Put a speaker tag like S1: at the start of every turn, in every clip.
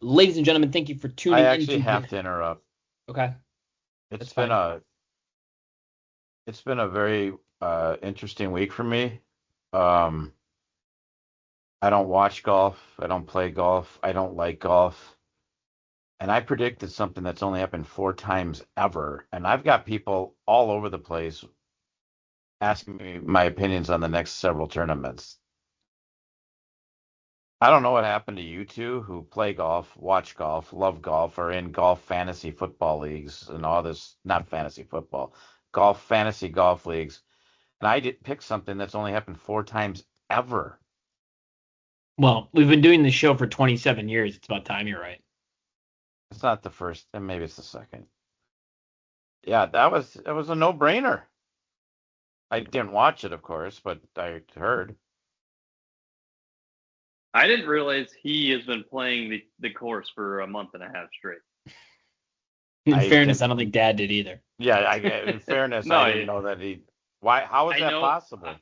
S1: Ladies and gentlemen, thank you for
S2: I
S1: tuning
S2: actually
S1: into
S2: have
S1: the.
S2: to interrupt.
S1: Okay,
S2: It's
S1: that's
S2: been
S1: fine.
S2: a very interesting week for me. Um, I don't watch golf. I don't play golf. I don't like golf. And I predicted something that's only happened 4 times ever. And I've got people all over the place asking me my opinions on the next several tournaments. I don't know what happened to you two who play golf, watch golf, love golf, are in golf fantasy football leagues and all this, not fantasy football, golf fantasy golf leagues. And I did pick something that's only happened 4 times ever.
S1: Well, we've been doing this show for 27 years. It's about time you're right.
S2: It's not the first, and maybe it's the second. Yeah, that was a no-brainer. I didn't watch it, of course, but I heard.
S3: I didn't realize he has been playing the course for a month and a half straight.
S1: In
S2: I
S1: fairness,
S2: didn't.
S1: I don't think Dad did either.
S2: Yeah, in fairness,
S3: No,
S2: I didn't know that he. Why? How is
S3: I
S2: that
S3: know
S2: possible?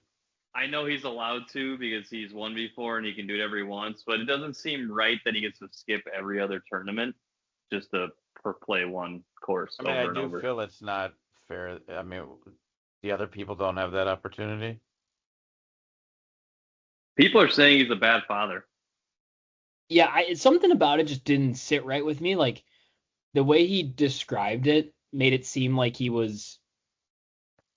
S3: I know he's allowed to because he's won before and he can do it every once, but it doesn't seem right that he gets to skip every other tournament just to play one course
S2: I mean, I
S3: over and
S2: do
S3: over.
S2: feel it's not fair. I mean, the other people don't have that opportunity.
S3: People are saying he's a bad father.
S1: Yeah, something about it just didn't sit right with me. Like the way he described it made it seem like he was.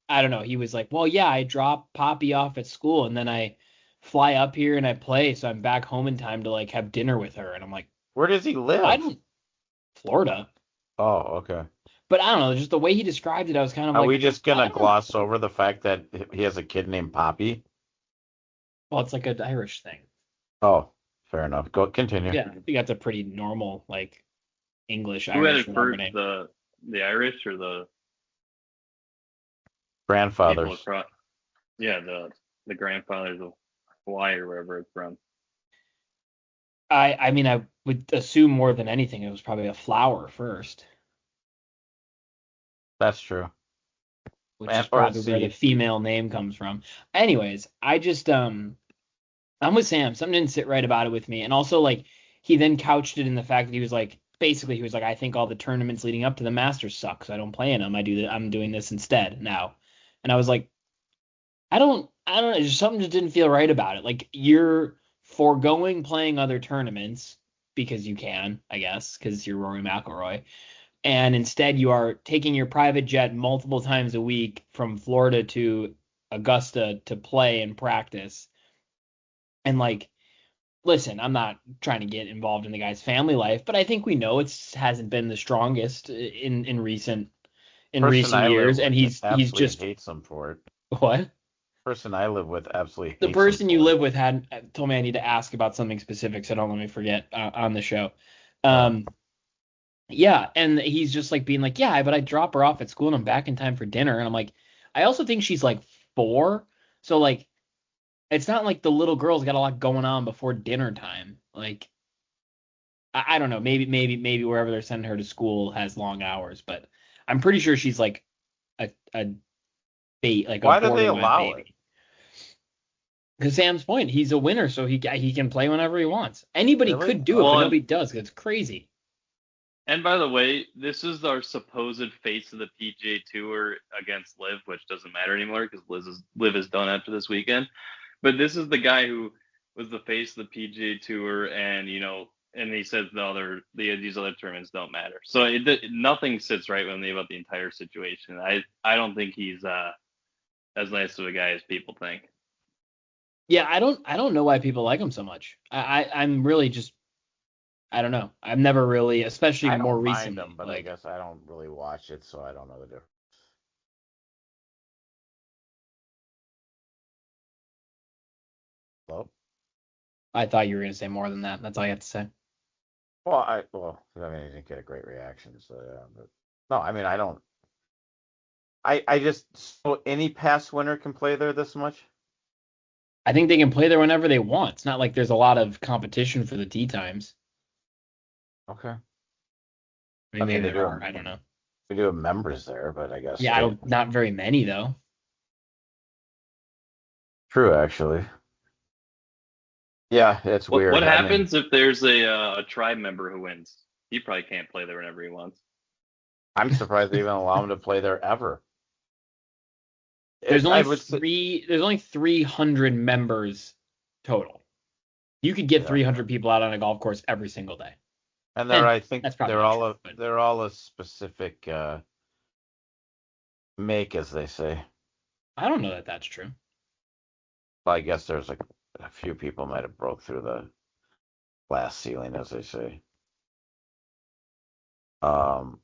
S1: I don't know. He was like, well, yeah, I drop Poppy off at school and then I fly up here and I play, so I'm back home in time to like have dinner with her. And I'm like,
S2: Where does he
S1: I
S2: live?
S1: don't Florida.
S2: Oh, okay.
S1: But I don't know, just the way he described it, I was kind of
S2: Are we
S1: like,
S2: just
S1: I
S2: gonna
S1: don't know.
S2: gloss over the fact that he has a kid named Poppy?
S1: Well, it's like an Irish thing.
S2: Oh, fair enough. Go continue.
S1: Yeah, I think that's a pretty normal, like English
S3: Who had
S1: Irish
S3: it
S1: whatever
S3: first,
S1: name.
S3: the Irish or the people
S2: Grandfathers.
S3: across? Yeah, the grandfathers of Hawaii or wherever it's from.
S1: I mean, I would assume more than anything it was probably a flower first,
S2: That's true.
S1: which is
S2: And or a
S1: probably where the
S2: seed.
S1: female name comes from. Anyways, I just I'm with Sam. Something didn't sit right about it with me. And also like he then couched it in the fact that he was like basically he was like, I think all the tournaments leading up to the Masters suck, so I don't play in them. I'm doing this instead now. And I was like, I don't know, just something just didn't feel right about it. Like you're foregoing playing other tournaments because you can, I guess, because you're Rory McIlroy. And instead you are taking your private jet multiple times a week from Florida to Augusta to play and practice. And like listen, I'm not trying to get involved in the guy's family life, but I think we know it's hasn't been the strongest in
S2: Person
S1: recent
S2: I live
S1: years, and
S2: with
S1: he's
S2: absolutely
S1: just
S2: hates him for it.
S1: what?
S2: Person I live with absolutely
S1: The
S2: hates him
S1: person you
S2: for it.
S1: live with had told me I need to ask about something specific, so don't let me forget on the show.
S2: Oh,
S1: Um, yeah, and he's just like being like, yeah, but I drop her off at school and I'm back in time for dinner, and I'm like, I also think she's like 4, so like it's not like the little girl's got a lot going on before dinner time. Like I don't know. Maybe wherever they're sending her to school has long hours, but I'm pretty sure she's like a like a
S2: why do they
S1: borderline
S2: allow it?
S1: baby. Because Sam's point, he's a winner, so he can play whenever he wants. Anybody
S2: Really?
S1: could do it, but
S3: Well,
S2: Okay.
S3: and
S1: nobody does. 'Cause it's crazy.
S3: by the way, this is our supposed face of the PGA Tour against Liv, which doesn't matter anymore because Liv is done after this weekend. But this is the guy who was the face of the PGA Tour, and and he says these other tournaments don't matter. So nothing sits right with me about the entire situation. I don't think he's as nice of a guy as people think.
S1: Yeah, I don't know why people like him so much. I'm really just I don't know. I've never really, especially
S2: I
S1: more
S2: don't mind
S1: recently,
S2: him, but I
S1: like
S2: guess I don't really watch it, so I don't know the difference. Well,
S1: I thought you were gonna say more than that. That's all you have to say.
S2: I mean, he didn't get a great reaction, so yeah. But no, I mean, I don't. I just so any past winner can play there this much.
S1: I think they can play there whenever they want. It's not like there's a lot of competition for the tee times.
S2: Okay.
S1: I
S2: I
S1: mean,
S2: mean,
S1: maybe there are. I don't know.
S2: they do have members there, but I guess
S1: Yeah, I don't. Not very many though.
S2: true actually. Yeah, it's
S3: What
S2: weird. I mean,
S3: happens if there's a tribe member who wins? He probably can't play there whenever he wants.
S2: I'm surprised they even allow him to play there ever.
S1: There's
S2: I
S1: only
S2: would say,
S1: three. There's only 300 members total. You could get
S2: yeah.
S1: 300 people out on a golf course every single day.
S2: And
S1: And
S2: I think
S1: that's probably not true, but
S2: they're all a specific make, as they say.
S1: I don't know that that's true.
S2: Well, I guess there's a few people might have broke through the glass ceiling, as they say. Um,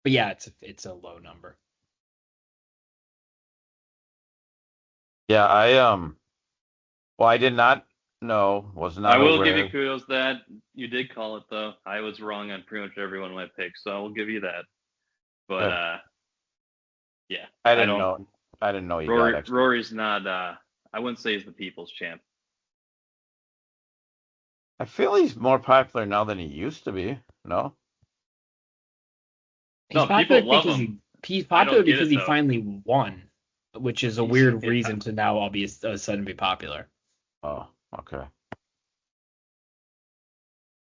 S1: But yeah, it's a low number.
S2: yeah, well, I did not know, was
S3: I
S2: not
S3: will give you
S2: aware.
S3: kudos that you did call it though. I was wrong on pretty much every one of my picks, so I will give you that. But
S2: Good.
S3: yeah,
S2: I
S3: I
S2: didn't
S3: don't.
S2: know. I didn't know you got extra.
S3: Rory's not. I wouldn't say he's the people's champ.
S2: I feel he's more popular now than he used to be. No?
S1: He's
S3: No,
S1: popular
S3: people love
S1: because
S3: him.
S1: he's
S3: I
S1: popular
S3: don't get
S1: because
S3: it
S1: he
S3: though.
S1: finally won, which is a weird
S3: Yeah.
S1: reason to now all be a sudden be popular.
S2: Oh, okay.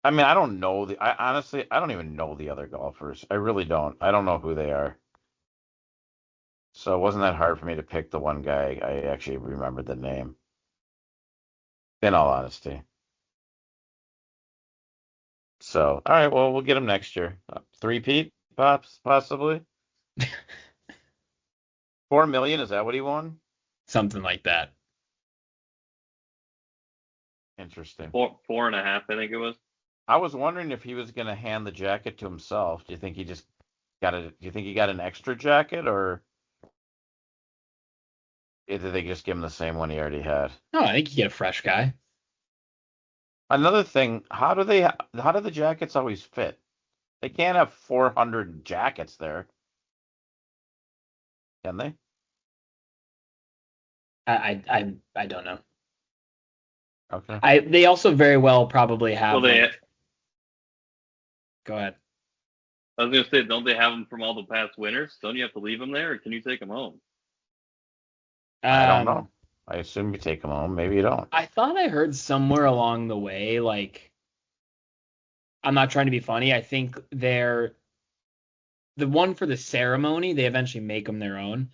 S2: I mean, I don't know I honestly, I don't even know the other golfers. I really don't. I don't know who they are. So it wasn't that hard for me to pick the one guy I actually remembered the name. In all honesty. So, all right, well, we'll get him next year. Three-peat, pops, possibly. 4 million, is that what he won?
S1: Something like that.
S2: Interesting.
S3: Four and a half, I think it was.
S2: I was wondering if he was going to hand the jacket to himself. Do you think he just do you think he got an extra jacket, or did they just give him the same one he already had?
S1: No, I think you get a fresh guy.
S2: Another thing, how do the jackets always fit? They can't have 400 jackets there, can they?
S1: I don't know.
S2: Okay.
S1: They also very well probably
S3: Well,
S1: have
S3: they.
S1: like. Go ahead.
S3: I was gonna say, don't they have them from all the past winners? Don't you have to leave them there, or can you take them home?
S2: I don't
S1: Um,
S2: know. I assume you take them home. Maybe you don't.
S1: I thought I heard somewhere along the way, like, I'm not trying to be funny. I think they're the one for the ceremony. They eventually make them their own.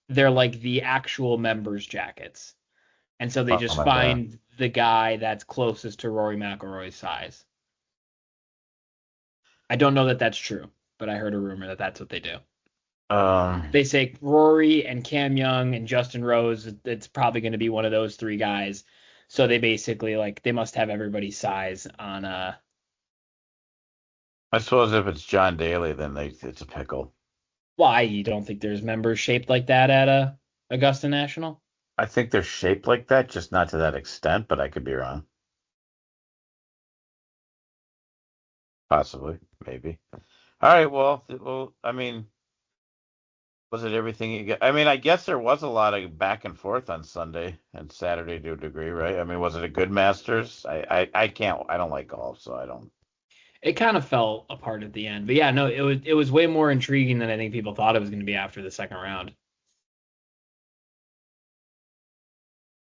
S1: They're like the actual members' jackets, and so they
S2: Oh
S1: just
S2: my God.
S1: find the guy that's closest to Rory McIlroy's size. I don't know that that's true, but I heard a rumor that that's what they do.
S2: Um,
S1: They say Rory and Cam Young and Justin Rose. It's probably going to be one of those three guys. So they basically like they must have everybody's size on
S2: I suppose if it's John Daly, then it's a pickle.
S1: why you don't think there's members shaped like that at Augusta National?
S2: I think they're shaped like that, just not to that extent, but I could be wrong. Possibly, maybe. All right, well, I mean, was it everything you get? I mean, I guess there was a lot of back and forth on Sunday and Saturday to a degree, right? I mean, was it a good Masters? I don't like golf, so I don't.
S1: It kind of fell apart at the end, but yeah, no, it was way more intriguing than I think people thought it was going to be after the second round.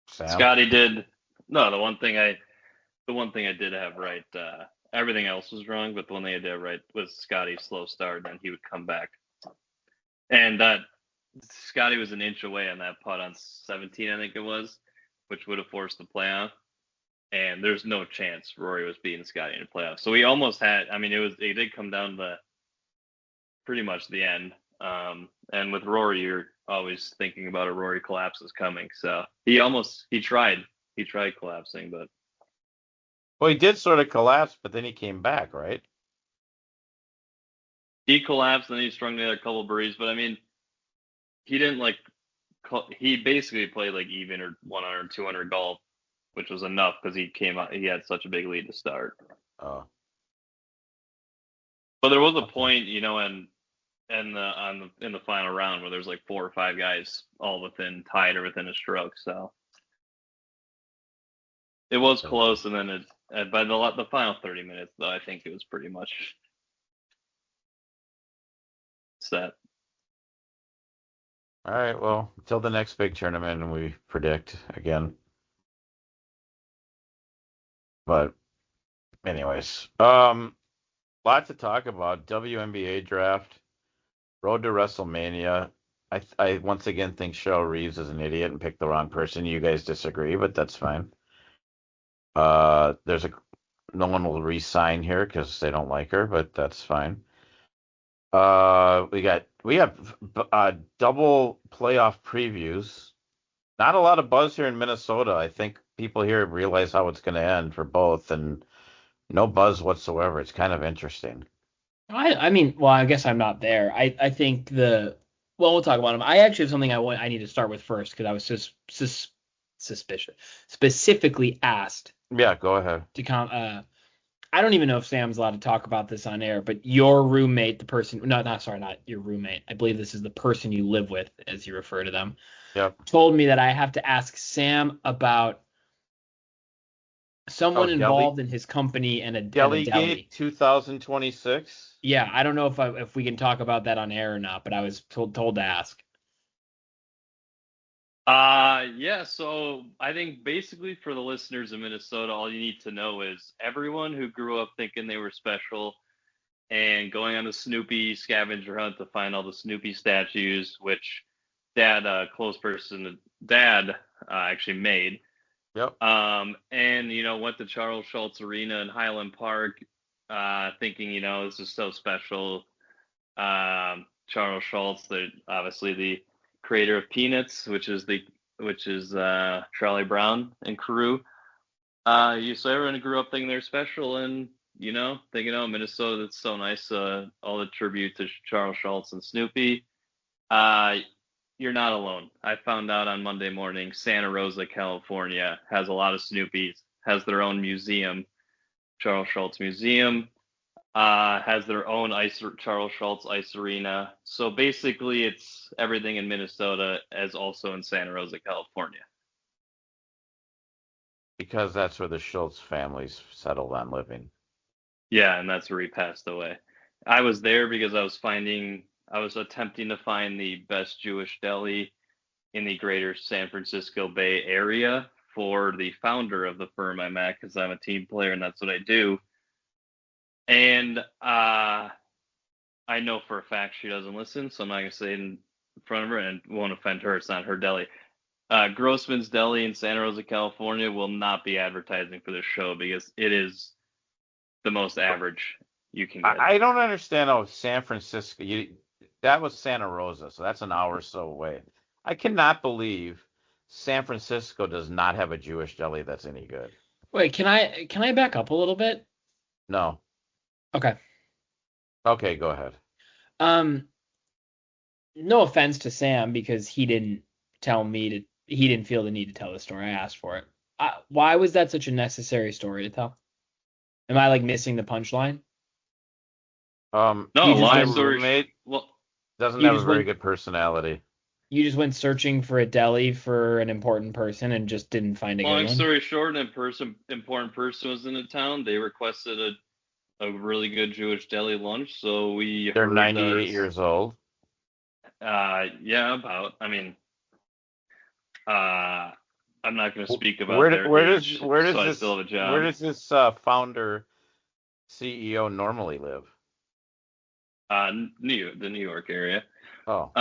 S2: Sam?
S3: Scotty did. No, the one thing I did have right. Everything else was wrong, but the one thing I did right was Scotty's slow start, and he would come back. And that Scotty was an inch away on that putt on 17, I think it was, which would have forced the playoff. And there's no chance Rory was beating Scotty in the playoff. So we almost had. I mean, it did come down to pretty much the end. And with Rory, you're always thinking about a Rory collapse is coming. So he tried collapsing, but
S2: Well, he did sort of collapse, but then he came back, right?
S3: he collapsed and he strung together a couple birdies. But I mean, he didn't like. He basically played like even or 100, 200 golf, which was enough because he came out. He had such a big lead to start.
S2: Oh,
S3: But there was a
S2: okay.
S3: point, in the final round where there's like 4 or 5 guys all within tied or within a stroke. So it was close, and then by the final 30 minutes, though, I think it was pretty much set.
S2: All right, well, until the next big tournament, and we predict again. But anyways, lot to talk about. WNBA draft, road to WrestleMania. I once again think Cheryl Reeves is an idiot and picked the wrong person. You guys disagree, but that's fine. There's a no one will re-sign here because they don't like her, but that's fine. We have double playoff previews. Not a lot of buzz here in Minnesota. I think people here realize how it's going to end for both, and no buzz whatsoever. It's kind of interesting.
S1: I mean, well, I guess I'm not there. I think we'll talk about them. I actually have something I need to start with first because I was just suspicious, specifically asked
S2: Yeah, go ahead.
S1: to come. I don't even know if Sam's allowed to talk about this on air, but your roommate, the person, no, not sorry, not your roommate. I believe this is the person you live with, as you refer to them.
S2: Yep.
S1: Told me that I have to ask Sam about someone involved in his company and a deli.
S2: Delegate 2026.
S1: Yeah, I don't know if we can talk about that on air or not, but I was told to ask.
S3: Yeah, so I think basically for the listeners in Minnesota, all you need to know is everyone who grew up thinking they were special and going on the Snoopy scavenger hunt to find all the Snoopy statues, which Dad, actually made.
S2: Yep.
S3: And went to Charles Schultz Arena in Highland Park, thinking this is so special. Charles Schultz, obviously the creator of Peanuts, which is Charlie Brown and crew. So everyone grew up thinking they're special, and thinking, oh, Minnesota, that's so nice. All the tribute to Charles Schultz and Snoopy. You're not alone. I found out on Monday morning, Santa Rosa, California, has a lot of Snoopies, has their own museum, Charles Schultz Museum, has their own Charles Schultz Ice Arena. So basically, it's everything in Minnesota as also in Santa Rosa, California.
S2: Because that's where the Schultz families settled on living.
S3: Yeah, and that's where he passed away. I was there because I was attempting to find the best Jewish deli in the greater San Francisco Bay Area for the founder of the firm I'm at, because I'm a team player and that's what I do. And I know for a fact she doesn't listen, so I'm not going to say it in front of her and won't offend her. It's not her deli. Grossman's Deli in Santa Rosa, California will not be advertising for this show because it is the most average you can get.
S2: I don't understand how San Francisco, that was Santa Rosa, so that's an hour or so away. I cannot believe San Francisco does not have a Jewish deli that's any good.
S1: Wait, can I back up a little bit?
S2: No.
S1: Okay.
S2: Okay, go ahead.
S1: No offense to Sam because he didn't he didn't feel the need to tell the story. I asked for it. Why was that such a necessary story to tell? Am I like missing the punchline?
S3: No,
S2: my
S3: story.
S2: Roommate doesn't
S1: You
S2: have a
S1: just
S2: very
S1: went-
S2: good personality.
S1: You just went searching for a deli for an important person and just didn't find a good
S3: Long
S1: one?
S3: story short, an important person was in the town. They requested a really good Jewish deli lunch, so
S2: They're 98 years old.
S3: Yeah, about. I mean, I'm not going to speak about
S2: Where
S3: their
S2: does
S3: age,
S2: this
S3: I still have a job.
S2: Where does this founder CEO normally live?
S3: The New York area.
S2: Oh.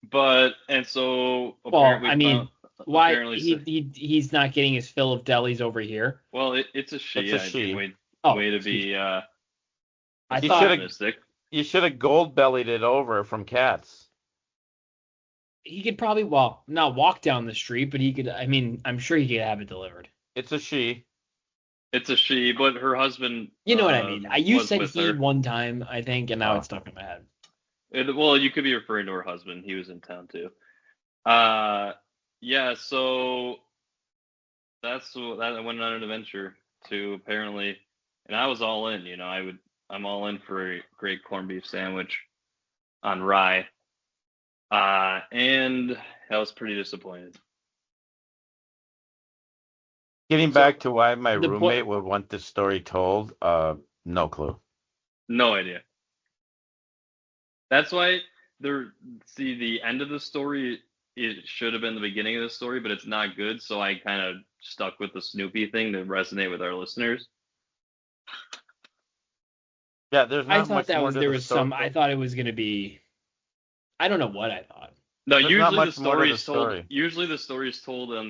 S3: But and so
S1: Well,
S3: apparently
S1: I mean, why
S3: apparently
S1: he's not getting his fill of delis over here?
S3: well, it's a she.
S2: It's a she.
S3: Way to
S1: excuse
S3: be
S1: I
S2: You
S1: thought
S3: optimistic.
S2: You should have gold bellied it over from Cats.
S1: he could probably not walk down the street, but he could. I mean, I'm sure he could have it delivered.
S2: It's a she.
S3: It's a she, but her husband.
S1: You know what I mean? You
S3: was
S1: said
S3: with
S1: he
S3: her.
S1: one time, I think, and now
S2: Oh.
S1: it's stuck in my head.
S3: Well, you could be referring to her husband. He was in town too. Yeah. So I went on an adventure to apparently, and I was all in. I'm all in for a great corned beef sandwich on rye. And I was pretty disappointed.
S2: Getting back to why my
S1: the
S2: roommate would want this story told, no clue.
S3: No idea. That's why the end of the story it should have been the beginning of the story, but it's not good. So I kind of stuck with the Snoopy thing to resonate with our listeners.
S2: Yeah, there's
S1: I
S2: not
S1: thought
S2: much
S1: that
S2: more
S1: was
S2: to
S1: there
S2: the
S1: was
S2: story.
S1: some. I thought it was gonna be. I don't know what I thought.
S3: No,
S2: There's not
S3: usually the
S2: much more to
S3: story
S2: the
S3: is told.
S2: story.
S3: Usually the story is told on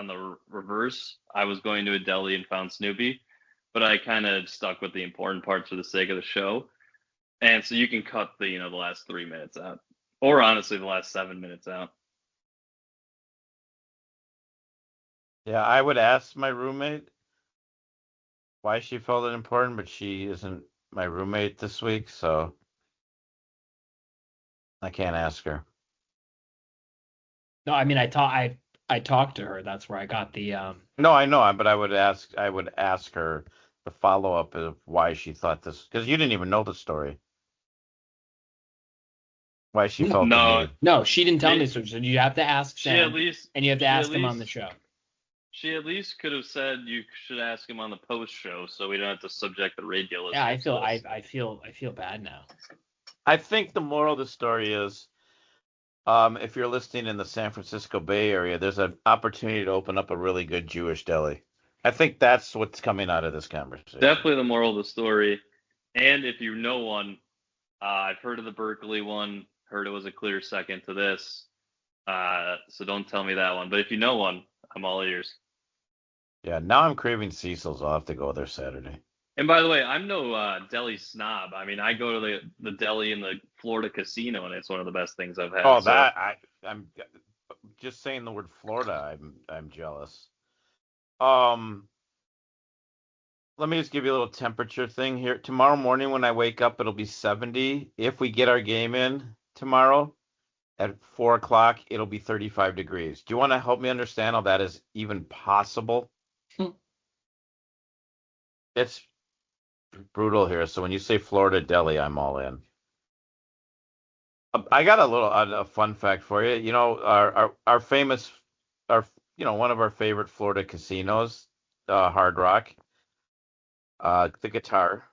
S3: the reverse. I was going to a deli and found Snoopy, but I kind of stuck with the important parts for the sake of the show. And so you can cut the the last 3 minutes out, or honestly the last 7 minutes out.
S2: Yeah, I would ask my roommate why she felt it important, but she isn't my roommate this week, so I can't ask her.
S1: No, I mean I talked to her. That's where I got the
S2: No, I know, but I would ask her the follow up of why she thought this, because you didn't even know the story. Why she felt the
S3: No,
S2: need.
S1: No, she didn't tell me
S3: She-
S1: so. So you have to ask
S3: she at
S1: Sam,
S3: least
S1: and you have to
S3: she at
S1: ask him on the
S3: least
S1: show.
S3: she at least could have said you should ask him on the post show, so we don't have to subject the radio
S1: Yeah,
S3: listeners to this.
S1: I feel bad now.
S2: I think the moral of the story is, if you're listening in the San Francisco Bay Area, there's an opportunity to open up a really good Jewish deli. I think that's what's coming out of this conversation.
S3: Definitely the moral of the story. And if you know one, I've heard of the Berkeley one. Heard it was a clear second to this. So don't tell me that one. But if you know one, I'm all ears.
S2: Yeah, now I'm craving Cecil's. I'll have to go there Saturday.
S3: And by the way, I'm no deli snob. I mean, I go to the deli in the Florida casino, and it's one of the best things I've had.
S2: Oh,
S3: So
S2: I'm just saying the word Florida. I'm jealous. Um, Let me just give you a little temperature thing here. Tomorrow morning when I wake up, it'll be 70. If we get our game in tomorrow at 4 o'clock, it'll be 35 degrees. Do you want to help me understand how that is even possible? It's brutal here. So when you say Florida deli, I'm all in. I got a fun fact for you. You know, our famous, our one of our favorite Florida casinos, Hard Rock, the Guitar.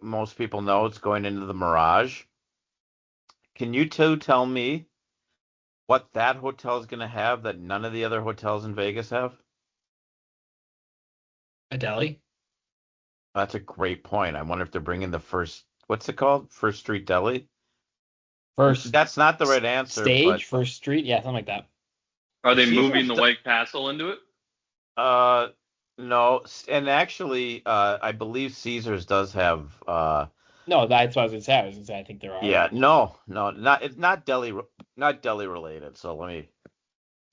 S2: Most people know it's going into the Mirage. Can you two tell me what that hotel is going to have that none of the other hotels in Vegas have?
S1: A deli?
S2: That's a great point. I wonder if they're bringing the what's it called? First Street Deli?
S1: First
S2: That's not the right answer,
S1: stage, first street, yeah, something like that.
S3: are they
S2: Caesar's
S3: moving the
S2: d-
S3: White Castle into it?
S2: no, and actually, I believe Caesar's does have,
S1: No, that's what I was gonna say. I think there are.
S2: yeah, no, not it's not deli related. So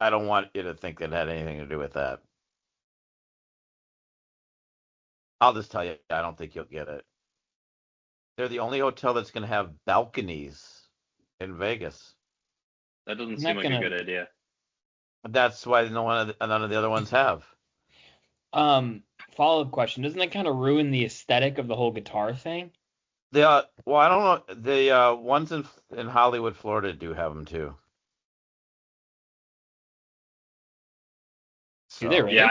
S2: I don't want you to think it had anything to do with that. I'll just tell you, I don't think you'll get it. They're the only hotel that's going to have balconies in Vegas.
S3: That doesn't
S1: Isn't
S3: seem
S1: that
S3: like a
S1: gonna-
S3: good idea.
S2: That's why none of the other ones have.
S1: Follow-up question. Doesn't that kind of ruin the aesthetic of the whole guitar thing?
S2: Well, I don't know. The ones in Hollywood, Florida, do have them too.
S1: Do they really?
S3: Yeah,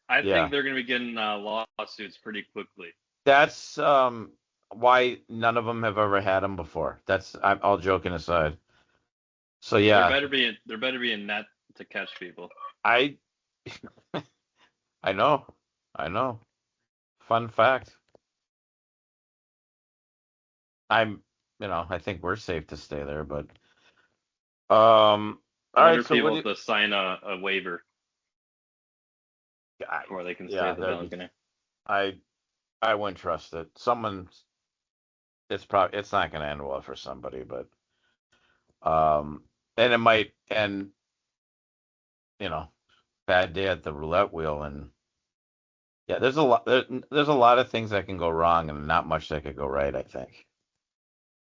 S3: I
S2: Yeah.
S3: think they're going to be getting lawsuits pretty quickly.
S2: That's why none of them have ever had them before. I'm all joking aside. So yeah,
S3: There better be a net to catch people.
S2: I I know. Fun fact. I think we're safe to stay there, but all
S3: I wonder
S2: right.
S3: if
S2: So
S3: people
S2: what
S3: have to sign a waiver
S2: do
S3: before they can stay
S2: yeah,
S3: at the balcony.
S2: I wouldn't trust it. It's not going to end well for somebody, but and it might end, bad day at the roulette wheel, and yeah, there's a lot of things that can go wrong and not much that could go right, I think.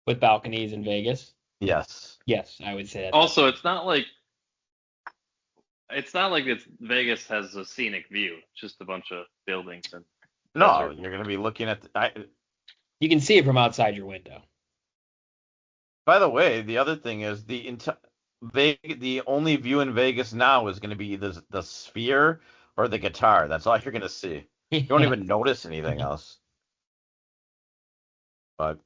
S1: With balconies in Vegas?
S2: Yes.
S1: Yes, I would say that.
S3: Also, it's not like Vegas has a scenic view. It's just a bunch of buildings and
S2: No,
S3: desert.
S2: you're going to be looking at
S1: You can see it from outside your window.
S2: by the way, the other thing is the only view in Vegas now is going to be the Sphere or the Guitar. That's all you're going to see. You don't even notice anything else. But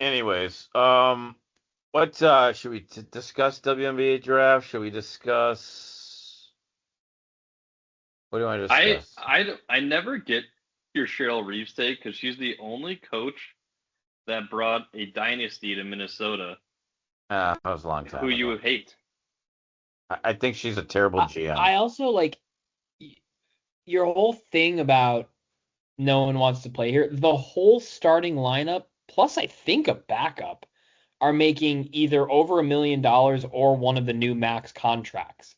S2: anyways, what What should we discuss WNBA draft? Should we discuss? What do you want to
S3: I
S2: discuss?
S3: I never get your Cheryl Reeves take because she's the only coach that brought a dynasty to Minnesota
S2: That was a long time
S3: who
S2: ago.
S3: you would hate.
S2: I think she's a terrible GM.
S1: I also like your whole thing about no one wants to play here. The whole starting lineup, plus I think a backup, are making either over $1 million or one of the new max contracts.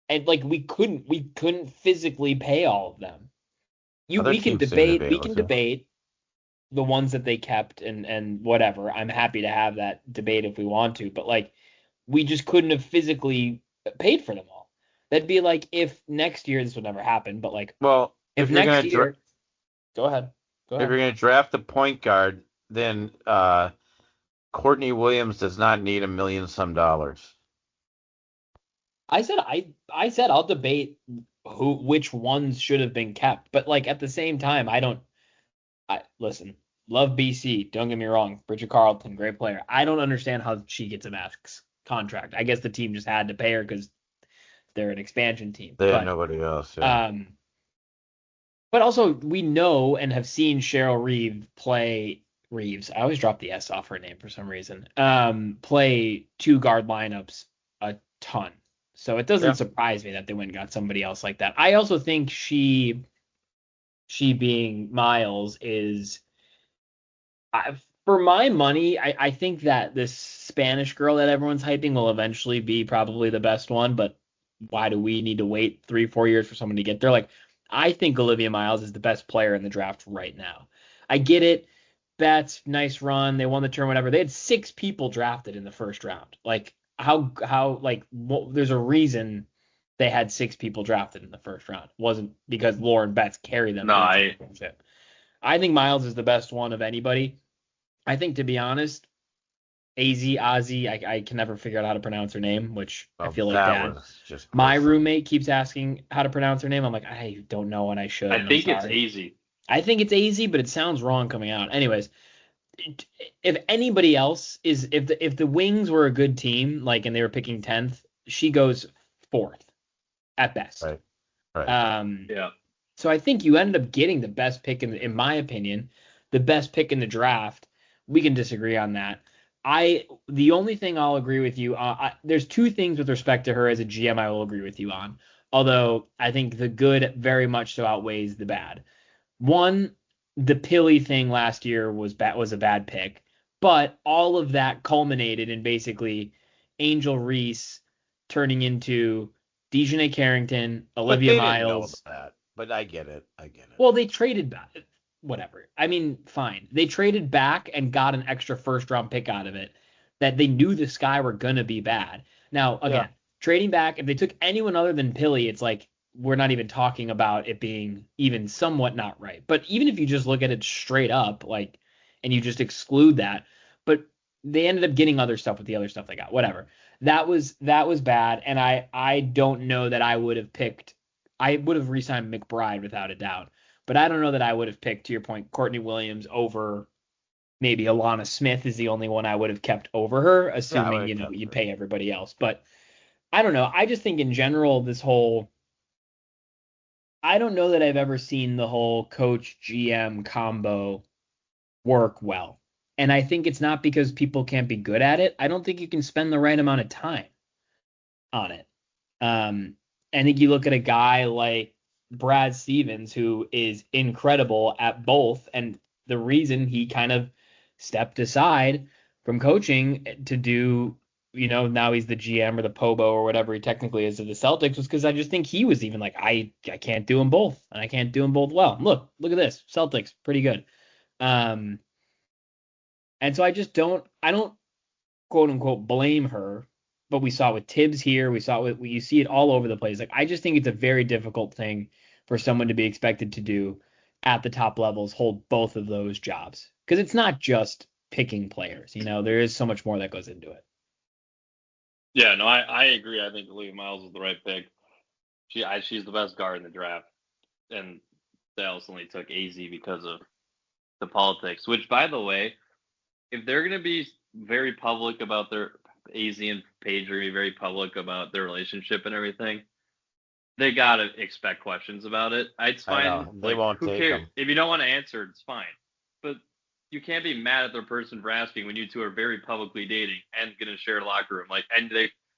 S1: And like we couldn't physically pay all of them.
S2: Other
S1: We can
S2: teams seem to be
S1: we
S2: able
S1: can
S2: to.
S1: debate the ones that they kept and whatever. I'm happy to have that debate if we want to, but like we just couldn't have physically paid for them all. That'd be like if next year, this would never happen, but like
S2: Well,
S1: if
S2: if you're
S1: next
S2: gonna
S1: year, go ahead. Go
S2: if you're
S1: ahead.
S2: gonna draft a point guard, then Courtney Williams does not need $1 million some dollars.
S1: I said I'll debate which ones should have been kept, but like at the same time, I listen, love BC, don't get me wrong, Bridget Carlton, great player. I don't understand how she gets a max contract. I guess the team just had to pay her because they're an expansion team.
S2: They had nobody else. Yeah.
S1: But also we know and have seen Cheryl Reeves. I always drop the S off her name for some reason. Play two guard lineups a ton. So it doesn't surprise me that they went and got somebody else like that. I also think she being Miles is for my money, I think that this Spanish girl that everyone's hyping will eventually be probably the best one, but why do we need to wait 3-4 years for someone to get there? Like, I think Olivia Miles is the best player in the draft right now. I get it. Bats, nice run. They won the term, whatever. They had 6 people drafted in the first round. Like, there's a reason they had 6 people drafted in the first round. It wasn't because Lauren Betts carried them.
S3: No,
S1: I think Miles is the best one of anybody. I think, to be honest, Ozzy, I can never figure out how to pronounce her name, which I feel like that.
S2: Was just
S1: my roommate keeps asking how to pronounce her name. I'm like, I don't know, and I should.
S3: I think it's AZ.
S1: I think it's AZ, but it sounds wrong coming out. Anyways, if anybody else is, if the Wings were a good team, like, and they were picking 10th, she goes 4th at best.
S2: Right.
S3: Yeah.
S1: So I think you ended up getting the best pick in my opinion, the best pick in the draft. We can disagree on that. The only thing I'll agree with you on, there's 2 things with respect to her as a GM I will agree with you on. Although I think the good very much so outweighs the bad. One, the Pilly thing last year was a bad pick, but all of that culminated in basically Angel Reese turning into Dejanay Carrington, Olivia Miles.
S2: But I get it.
S1: Well, they traded back. Whatever. I mean, fine. They traded back and got an extra first round pick out of it that they knew the Sky were going to be bad. Now, again, trading back, if they took anyone other than Pilly, it's like we're not even talking about it being even somewhat not right. But even if you just look at it straight up, like, and you just exclude that, but they ended up getting other stuff with the other stuff they got. Whatever. That was bad, and I don't know that I would have picked. I would have re-signed McBride without a doubt. But I don't know that I would have picked, to your point, Courtney Williams over maybe Alana Smith is the only one I would have kept over her, assuming, you'd pay everybody else. But I don't know. I just think in general, I don't know that I've ever seen the whole coach GM combo work well. And I think it's not because people can't be good at it. I don't think you can spend the right amount of time on it. I think you look at a guy like Brad Stevens, who is incredible at both, and the reason he kind of stepped aside from coaching to do, now he's the GM or the Pobo or whatever he technically is of the Celtics, was because I just think he was even like, I can't do them both, and I can't do them both well. Look at this, Celtics, pretty good. And so I don't quote unquote blame her. But we saw it with Tibbs here. You see it all over the place. Like, I just think it's a very difficult thing for someone to be expected to do at the top levels, hold both of those jobs. Because it's not just picking players. There is so much more that goes into it.
S3: Yeah, no, I agree. I think Olivia Miles is the right pick. She's the best guard in the draft. And Dallas only took AZ because of the politics, which, by the way, if they're going to be very public about AZ and Paige are gonna be very public about their relationship and everything. They gotta expect questions about it. It's
S2: I
S3: fine.
S2: know. They won't
S3: who
S2: take
S3: cares?
S2: them.
S3: If you don't want to answer, it's fine. But you can't be mad at the person for asking when you two are very publicly dating and gonna share a locker room.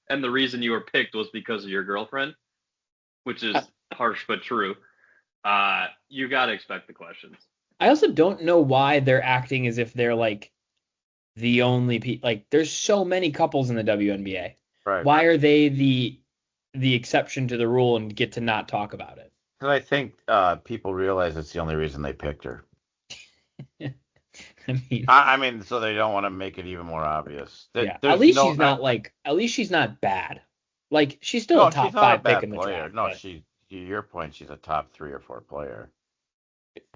S3: And the reason you were picked was because of your girlfriend, which is harsh but true. You gotta expect the questions.
S1: I also don't know why they're acting as if they're like the only like there's so many couples in the WNBA.
S2: Right.
S1: Why are they the exception to the rule and get to not talk about it?
S2: Because I think people realize it's the only reason they picked her. I mean, so they don't want to make it even more obvious.
S1: Yeah. At least she's not at least she's not bad. Like she's still a top 5 pick in the draft.
S2: No, your point, she's a top 3 or 4 player.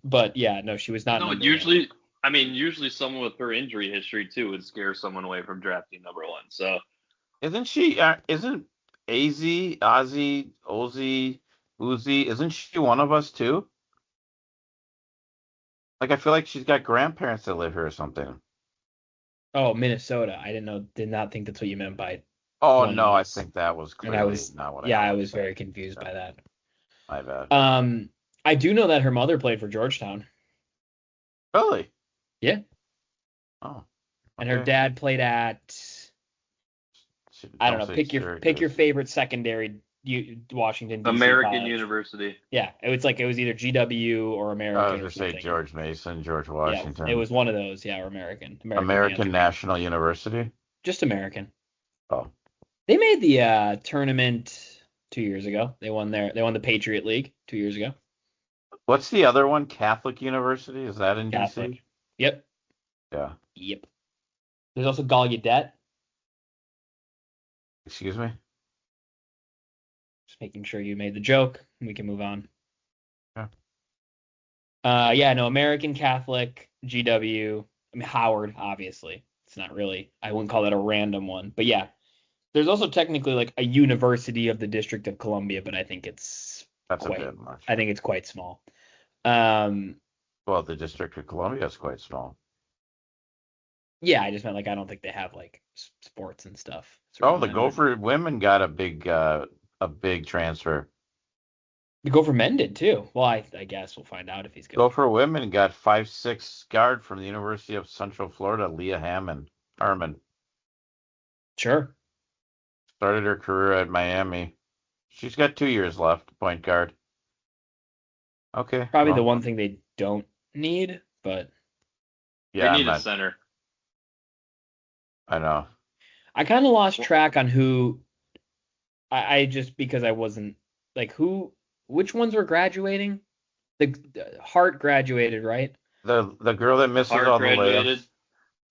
S1: But yeah, no, she was not.
S3: No, usually someone with her injury history too would scare someone away from drafting number 1. So
S2: isn't she? Isn't Ozzy, Uzi? Isn't she one of us too? Like I feel like she's got grandparents that live here or something.
S1: Oh, Minnesota. Did not think that's what you meant by.
S2: Oh no, I think that was clearly not what I.
S1: Yeah, I was very confused by that.
S2: My bad.
S1: I do know that her mother played for Georgetown.
S2: Really?
S1: Yeah.
S2: Oh. Okay.
S1: And her dad played at. I don't know. Pick your favorite secondary Washington. DC
S3: American
S1: college.
S3: University.
S1: Yeah, it was either GW or American.
S2: I was going to say George Mason, George Washington.
S1: Yeah, it was one of those. Yeah, or American.
S2: American National University.
S1: Just American.
S2: Oh.
S1: They made the tournament 2 years ago. They won the Patriot League 2 years ago.
S2: What's the other one? Catholic University? Is that in
S1: Catholic.
S2: DC?
S1: Yep.
S2: Yeah.
S1: Yep. There's also Gallaudet.
S2: Excuse me?
S1: Just making sure you made the joke. We can move on.
S2: Yeah.
S1: No, American Catholic, GW. I mean, Howard, obviously. It's not really, I wouldn't call that a random one. But yeah, there's also technically like a University of the District of Columbia, but I think it's a bit much. I think it's quite small.
S2: Well, the District of Columbia is quite small.
S1: Yeah, I just meant I don't think they have sports and stuff.
S2: The Gopher women got a big transfer.
S1: The Gopher men did too. Well, I guess we'll find out if he's good.
S2: Gopher women got 5'6" guard from the University of Central Florida, Leah Harmon.
S1: Sure.
S2: Started her career at Miami. She's got 2 years left, point guard. Okay.
S1: Probably the one thing they don't need, but
S2: yeah,
S3: they need a center.
S2: I know.
S1: I kind of lost track on who. I just because I wasn't which ones were graduating? The Hart graduated, right?
S2: The girl that misses all the layups.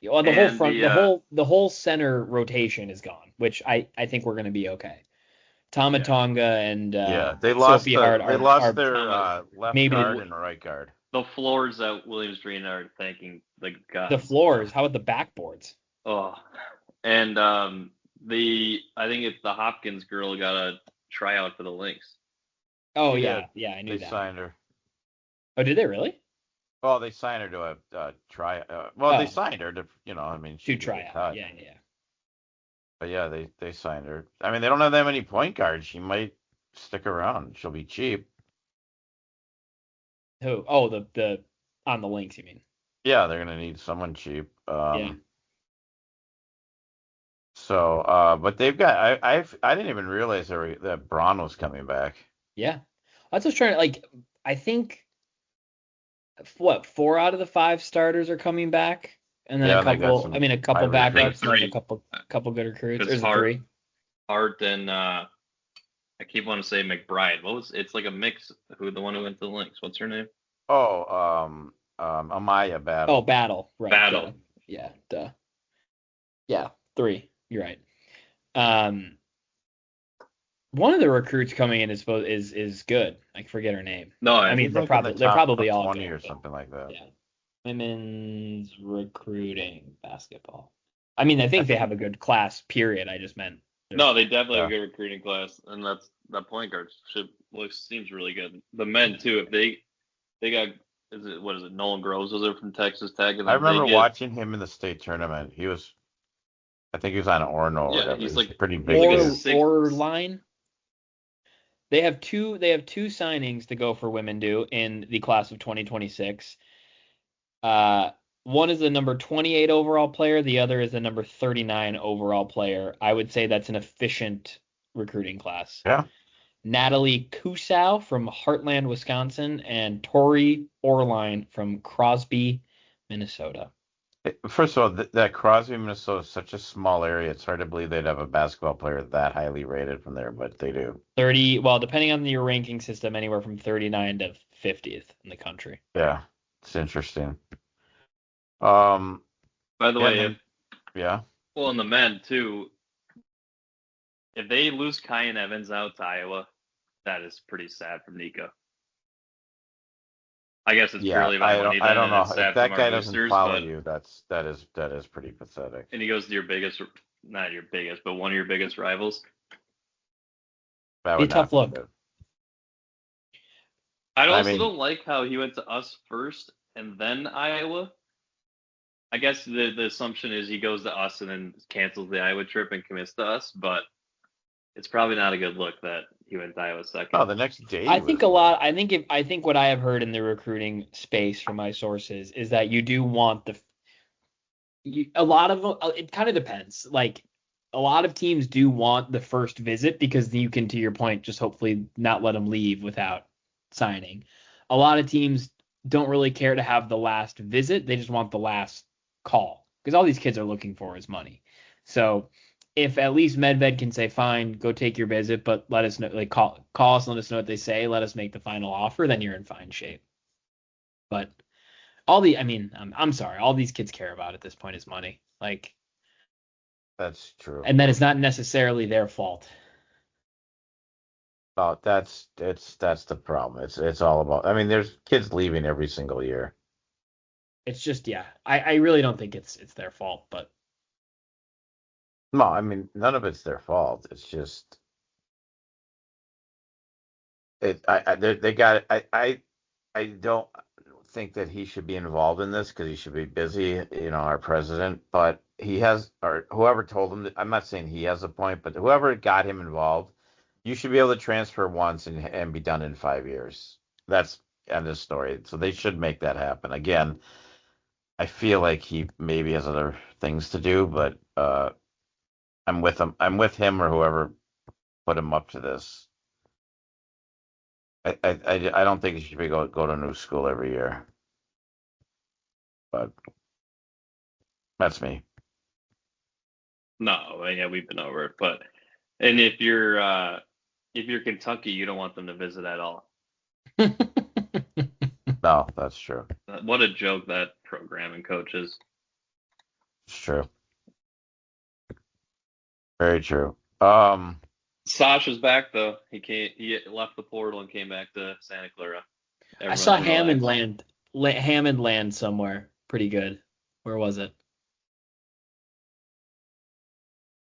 S1: Well, the whole front, the whole center rotation is gone, which I think we're going to be okay. Tonga and
S2: they lost
S1: Sophie Hart.
S2: They lost their left guard and right guard.
S3: The floors at Williams Green are thanking the God.
S1: The floors. How about the backboards?
S3: Oh, and I think it's the Hopkins girl got a tryout for the Lynx.
S1: Oh yeah, I knew that.
S2: They signed her.
S1: Oh, did they really?
S2: Well, they signed her to a try. They signed her to
S1: to try out. Yeah.
S2: But yeah, they signed her. I mean, they don't have that many point guards. She might stick around. She'll be cheap.
S1: Who? Oh, the on the Lynx, you mean?
S2: Yeah, they're gonna need someone cheap.
S1: Yeah.
S2: So, but they've got. I didn't even realize that Braun was coming back.
S1: Yeah, that's what I was trying to I think 4 out of the 5 starters are coming back, and then a couple backups, and a couple good recruits. There's 3.
S3: Hart and I keep wanting to say McBride. It's like a mix. The one who went to the Lynx? What's her name?
S2: Oh, Amaya Battle.
S1: Oh, Battle. Right.
S3: Battle.
S1: Yeah. Duh. Yeah, 3. You're right. One of the recruits coming in is good. I forget her name.
S3: No,
S1: I mean they're probably all
S2: 20 or something like that.
S1: Yeah. Women's recruiting basketball. I mean, I think they have a good class. Period. I just meant.
S3: No, they definitely have a good recruiting class, and that point guard seems really good. The men too, if they got what is it? Nolan Groves was there from Texas Tech. And
S2: I remember watching him in the state tournament. He was I think he was on Orno or
S3: Yeah,
S2: whatever.
S3: he's
S2: He's
S3: like-
S2: a pretty
S3: he's
S2: big
S3: like a
S2: dude.
S3: six-
S1: Or line. They have two signings to go for women do in the class of 2026. One is the number 28 overall player, the other is the number 39 overall player. I would say that's an efficient recruiting class.
S2: Yeah.
S1: Natalie Kusau from Heartland, Wisconsin, and Tori Orline from Crosby, Minnesota.
S2: First of all, that Crosby, Minnesota is such a small area. It's hard to believe they'd have a basketball player that highly rated from there, but they do.
S1: 30, well, depending on your ranking system, anywhere from 39 to 50th in the country.
S2: Yeah, it's interesting.
S3: By the
S2: Yeah,
S3: way,
S2: then- yeah.
S3: well, in the men too, if they lose Kyan Evans out to Iowa, that is pretty sad from Nico. I guess it's
S2: Yeah,
S3: purely about money.
S2: I don't
S3: then, and
S2: know
S3: it's
S2: if
S3: sad
S2: that
S3: from
S2: guy
S3: our
S2: doesn't
S3: boosters,
S2: follow
S3: but-
S2: you. That is pretty pathetic.
S3: And he goes to your biggest, not your biggest, but one of your biggest rivals.
S2: That
S1: Be a
S2: would
S1: tough
S2: not be
S1: look.
S2: good.
S3: I
S2: I
S3: also
S2: mean-
S3: don't like how he went to us first and then Iowa. I guess the assumption is he goes to us and then cancels the Iowa trip and commits to us, but it's probably not a good look that he went to Iowa second.
S2: Oh, the next day.
S1: I think I think what I have heard in the recruiting space from my sources is that you do want a lot of them. It kind of depends. Like a lot of teams do want the first visit because you can, to your point, just hopefully not let them leave without signing. A lot of teams don't really care to have the last visit. They just want the last call because all these kids are looking for is money. So if at least Medved can say, fine, go take your visit, but let us know, like call us, let us know what they say, let us make the final offer, then you're in fine shape. But I'm sorry, all these kids care about at this point is money. Like,
S2: that's true.
S1: and then it's not necessarily their fault.
S2: Oh, that's the problem. It's all about. I mean, there's kids leaving every single year.
S1: It's just, yeah, I really don't think it's their fault, but
S2: No, I mean, none of it's their fault. It's just they got I don't think that he should be involved in this because he should be busy, our president, but he has, or whoever told him that, I'm not saying he has a point, but whoever got him involved, you should be able to transfer once and be done in 5 years. That's end of story. So they should make that happen. Again, I feel like he maybe has other things to do, but I'm with him. I'm with him or whoever put him up to this. I don't think he should be go to new school every year. But that's me.
S3: No, yeah, we've been over it. But and if you're Kentucky, you don't want them to visit at all.
S2: No, that's true.
S3: What a joke that program and coach is.
S2: It's true. Very true.
S3: Sasha's back though. He left the portal and came back to Santa Clara.
S1: I saw
S3: Everyone's
S1: Hammond
S3: relaxed.
S1: Hammond land somewhere pretty good. Where was it?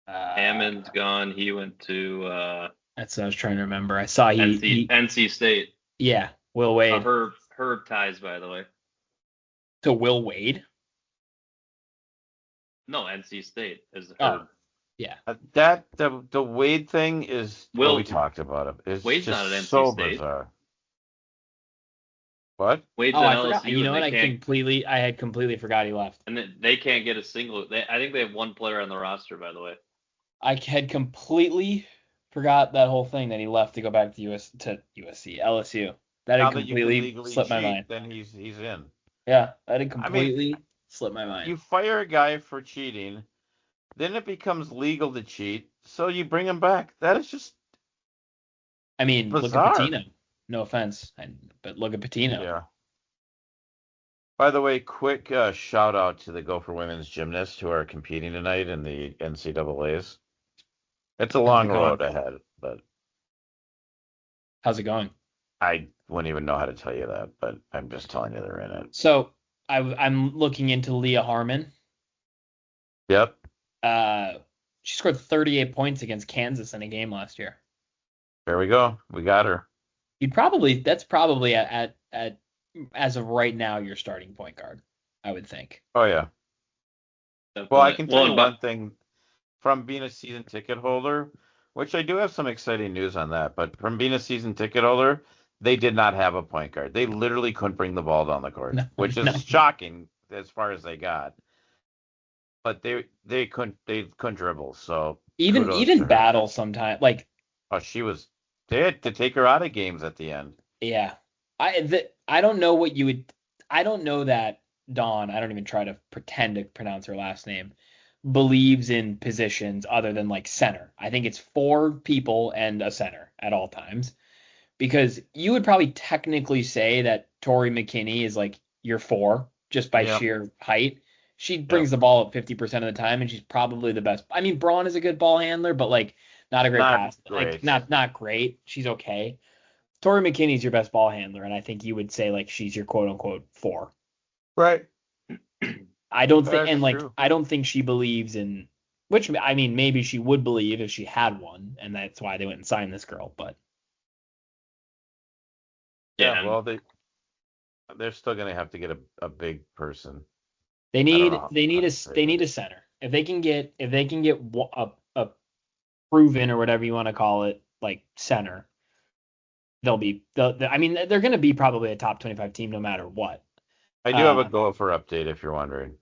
S3: Hammond's gone. He went to
S1: That's what I was trying to remember. I saw
S3: NC State.
S1: yeah, Will Wade.
S3: Herb ties, by the way.
S1: To Will Wade?
S3: No, NC State is Herb.
S1: Oh. Yeah.
S2: That the Wade thing is
S3: Will-
S2: we talked about it. It's
S3: Wade's
S2: just
S3: not at NC
S2: so
S3: State.
S2: bizarre. What?
S3: Wade's
S1: Oh,
S3: at
S1: I
S3: LSU.
S1: forgot. You know
S3: and
S1: what? I had completely forgot he left.
S3: and they can't get a single. I think they have one player on the roster, by the way.
S1: I had completely forgot that whole thing that he left to go back to LSU. That
S2: Now
S1: had
S2: that you can
S1: completely
S2: legally
S1: slipped my
S2: cheat,
S1: mind.
S2: then he's in.
S1: Yeah, that had completely slipped my mind.
S2: You fire a guy for cheating, then it becomes legal to cheat, so you bring him back. That is just
S1: I mean, look
S2: bizarre.
S1: at Patino. No offense, but look at Patino.
S2: Yeah. By the way, quick shout out to the Gopher women's gymnasts who are competing tonight in the NCAAs. It's a long
S1: going?
S2: road ahead, but
S1: How's it going?
S2: I wouldn't even know how to tell you that, but I'm just telling you they're in it.
S1: So I'm looking into Leah Harmon.
S2: Yep.
S1: She scored 38 points against Kansas in a game last year.
S2: There we go. We got her.
S1: That's probably at as of right now your starting point guard, I would think.
S2: Oh yeah. Well, I can tell you
S3: and
S2: one thing. from being a season ticket holder, which I do have some exciting news on that, but from being a season ticket holder, they did not have a point guard. They literally couldn't bring the ball down the court,
S1: No,
S2: which is
S1: no.
S2: shocking as far as they got. But they couldn't dribble, so
S1: Even
S2: kudos to her.
S1: Battle sometimes, like,
S2: Oh, they had to take her out of games at the end.
S1: yeah. I don't know what you would. I don't know that Dawn. I don't even try to pretend to pronounce her last name. Believes in positions other than like center. I think it's 4 people and a center at all times. Because you would probably technically say that Tori McKinney is like your 4 just by
S2: Yep.
S1: sheer height. She brings the ball up 50% of the time, and she's probably the best. I mean, Braun is a good ball handler, but like not a great
S2: Not
S1: pass.
S2: great.
S1: Like not great. She's okay. Tori McKinney's your best ball handler, and I think you would say like she's your quote unquote 4.
S2: Right.
S1: I don't think,
S2: That's
S1: and like
S2: true.
S1: I don't think she believes in. Which I mean, maybe she would believe if she had one, and that's why they went and signed this girl. But
S2: Yeah, well, they're still gonna have to get a big person.
S1: they
S2: I don't
S1: need
S2: know how
S1: a
S2: to say
S1: they need
S2: that.
S1: a center. If they can get a proven or whatever you want to call it like center, I mean they're going to be probably a top 25 team no matter what.
S2: I do have a Gopher update if you're wondering.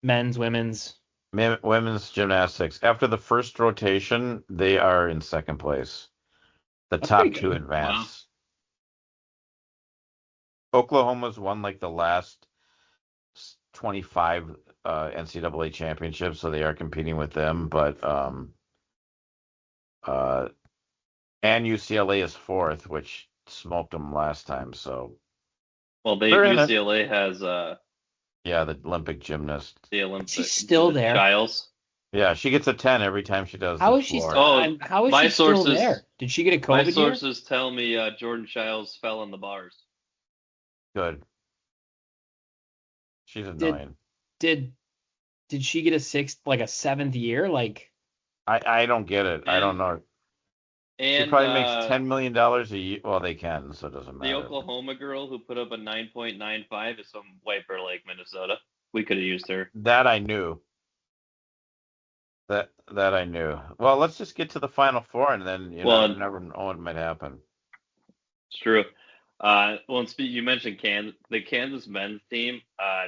S1: Men's, women's.
S2: Women's gymnastics. After the first rotation, they are in second place. The
S1: That's
S2: top
S1: pretty
S2: 2
S1: good.
S2: advance. Oklahoma's won like the last 25 NCAA championships, so they are competing with them. But and UCLA is 4th, which smoked them last time. So
S3: Well,
S2: they're in it.
S3: UCLA has
S2: Yeah, the Olympic gymnast.
S3: the Olympic.
S1: She's still there.
S3: Giles.
S2: Yeah, she gets a 10 every time she does
S1: How
S2: the
S1: is she?
S2: floor.
S1: How is
S3: my
S1: she still
S3: sources-
S1: there? Did she get a
S3: My
S1: COVID year?
S3: sources tell me Jordan Childs fell in the bars.
S2: Good. She's annoying.
S1: Did she get a 7th year? Like
S2: I don't get it. I don't know.
S3: And
S2: She probably makes $10 million a year. Well, they can, so it doesn't
S3: the
S2: matter.
S3: Oklahoma girl who put up a 9.95 is from White Bear Lake, Minnesota. We could have used her.
S2: That I knew. That I knew. Well, let's just get to the Final Four, and then you never know what might happen.
S3: It's true. You mentioned the Kansas men's team.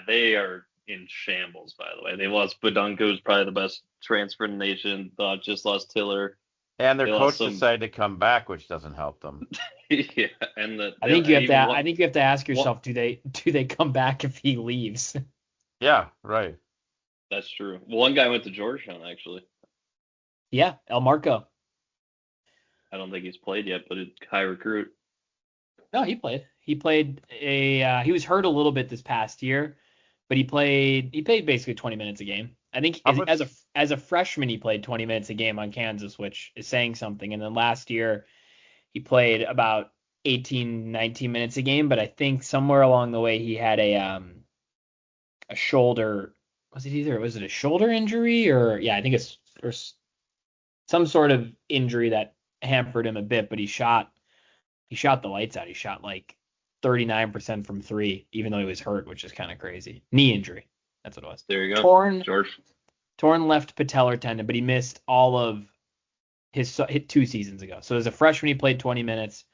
S3: They are in shambles, by the way. They lost Badunka, who's probably the best transfer in the nation. Just lost Tiller.
S2: And their coach decided to come back, which doesn't help them.
S3: Yeah, and
S1: I think you have to ask yourself, do they come back if he leaves?
S2: Yeah, right.
S3: That's true. One guy went to Georgetown, actually.
S1: Yeah, El Marco.
S3: I don't think he's played yet, but it's high recruit.
S1: No, he played. He was hurt a little bit this past year, but he played basically 20 minutes a game. I think as a freshman he played 20 minutes a game on Kansas, which is saying something. And then last year he played about 18, 19 minutes a game, but I think somewhere along the way he had a shoulder. Was it a shoulder injury or I think it's or some sort of injury that hampered him a bit, but he shot the lights out. He shot like 39% from 3, even though he was hurt, which is kind of crazy. Knee injury. That's what it was.
S3: There you go.
S1: Torn left patellar tendon, but he missed all of his 2 seasons ago. So as a freshman, he played 20 minutes,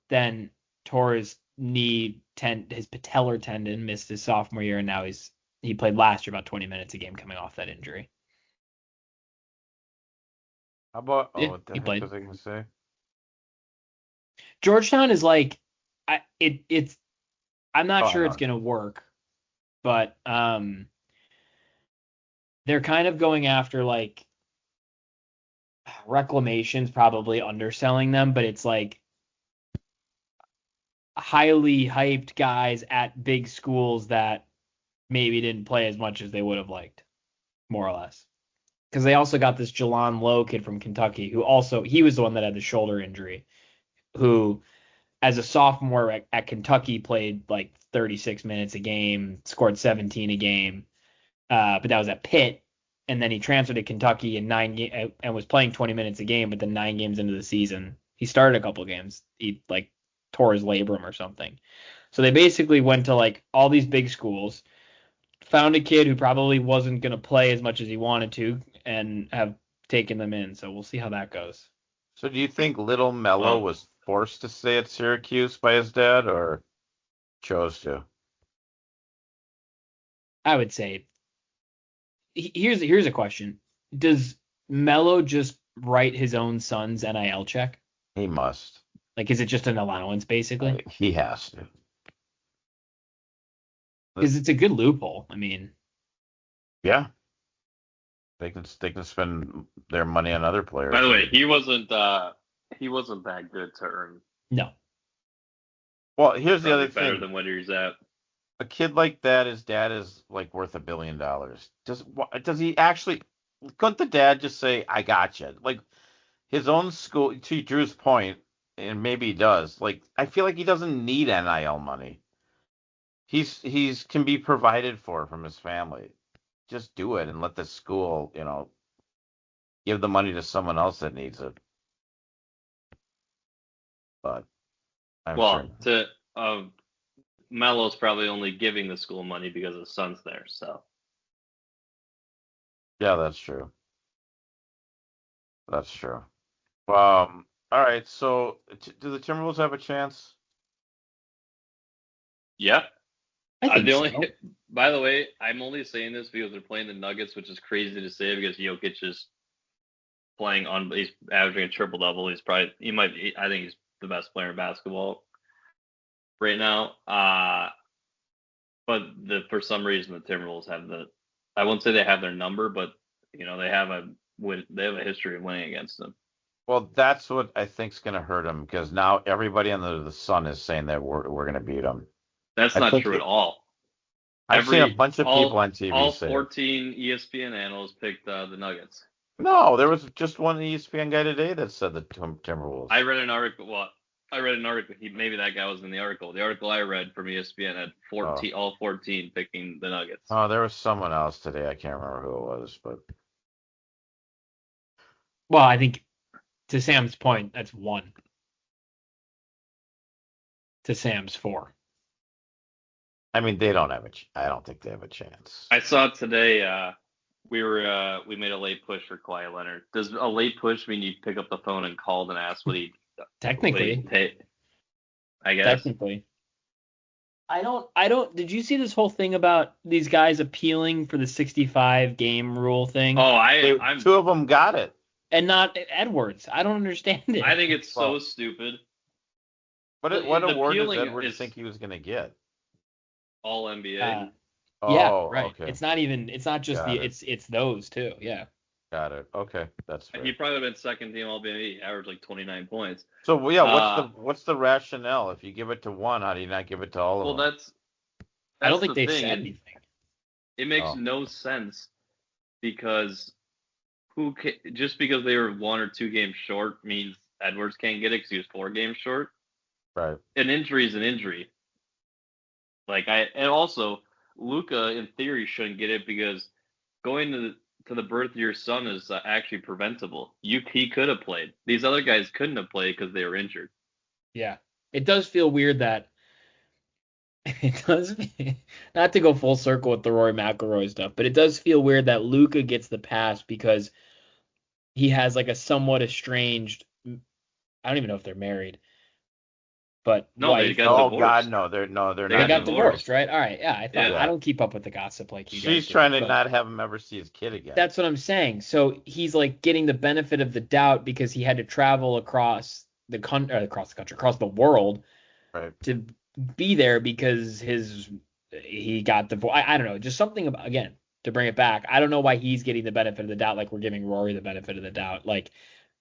S1: then tore his his patellar tendon, missed his sophomore year, and now he played last year about 20 minutes a game coming off that injury.
S2: How about
S1: what the heck
S2: was I going to say?
S1: Georgetown is like I'm not sure it's going to work, but they're kind of going after like Reclamation's probably underselling them, but it's like highly hyped guys at big schools that maybe didn't play as much as they would have liked, more or less. Because they also got this Jalan Lowe kid from Kentucky, he was the one that had the shoulder injury, who as a sophomore at Kentucky played like 36 minutes a game, scored 17 a game, but that was at Pitt, and then he transferred to Kentucky and was playing 20 minutes a game, but then 9 games into the season, he started a couple games. He like tore his labrum or something. So they basically went to like all these big schools, found a kid who probably wasn't going to play as much as he wanted to and have taking them in. So we'll see how that goes.
S2: So do you think little Melo was forced to stay at Syracuse by his dad or chose to?
S1: I would say here's a question. Does Melo just write his own son's NIL check?
S2: He must.
S1: Like, is it just an allowance, basically?
S2: He has to.
S1: Because it's a good loophole. I mean,
S2: yeah, they can spend their money on other players.
S3: By the way, he wasn't that good to earn.
S1: No.
S2: Well, here's the other
S3: better
S2: thing.
S3: Than what he's at.
S2: A kid like that, his dad is like worth $1 billion. Does he actually? Couldn't the dad just say, "I got you"? Like his own school. To Drew's point, and maybe he does. Like I feel like he doesn't need NIL money. He's can be provided for from his family. Just do it and let the school, give the money to someone else that needs it. But I'm sure.
S3: Melo's probably only giving the school money because his son's there. So.
S2: Yeah, that's true. That's true. All right. So, do the Timberwolves have a chance?
S3: Yeah.
S1: I think so.
S3: By the way, I'm only saying this because they're playing the Nuggets, which is crazy to say because Jokic is he's averaging a triple double. I think he's the best player in basketball right now. But for some reason the Timberwolves have I won't say they have their number, but they have a history of winning against them.
S2: Well, that's what I think is going to hurt them because now everybody under the sun is saying that we're going to beat them.
S3: That's not true at all.
S2: I've seen a bunch of people on TV
S3: all
S2: say
S3: 14 ESPN analysts picked the Nuggets.
S2: No, there was just one ESPN guy today that said the Timberwolves.
S3: I read an article. Maybe that guy was in the article. The article I read from ESPN had all 14 picking the Nuggets.
S2: Oh, there was someone else today. I can't remember who it was, but.
S1: Well, I think to Sam's point, that's 1. To Sam's 4.
S2: I mean, they don't have I don't think they have a chance.
S3: I saw today. We made a late push for Kawhi Leonard. Does a late push mean you pick up the phone and call and ask what he?
S1: Technically,
S3: I guess.
S1: Technically. I don't. Did you see this whole thing about these guys appealing for the 65 game rule thing?
S3: Oh,
S2: two of them got it,
S1: and not Edwards. I don't understand it.
S3: I think it's so stupid.
S2: What award does Edwards think he was going to get?
S3: All NBA.
S1: Yeah, right.
S2: Okay.
S1: It's not just it's those too. Yeah.
S2: Got it. Okay, that's fair.
S3: He probably been second team All NBA. He averaged like 29 points.
S2: So yeah, what's the rationale? If you give it to one, how do you not give it to all of them?
S3: Well,
S1: I don't think they said anything.
S3: It makes no sense because just because they were 1 or 2 games short means Edwards can't get it because he was 4 games short.
S2: Right.
S3: An injury is an injury. And also Luka in theory shouldn't get it because going to the birth of your son is actually preventable. He could have played. These other guys couldn't have played because they were injured.
S1: Yeah, it does feel weird that it does. Not to go full circle with the Rory McIlroy stuff, but it does feel weird that Luka gets the pass because he has like a somewhat estranged. I don't even know if they're married. But
S3: no,
S1: wife.
S3: They got divorced.
S2: Oh God, no, they're not.
S1: They got divorced, right? All right, yeah. I don't keep up with the gossip like you guys.
S2: She's trying to not have him ever see his kid again.
S1: That's what I'm saying. So he's like getting the benefit of the doubt because he had to travel across the world,
S2: right,
S1: to be there because he got divorced. I don't know, just something about, again, to bring it back. I don't know why he's getting the benefit of the doubt like we're giving Rory the benefit of the doubt. Like,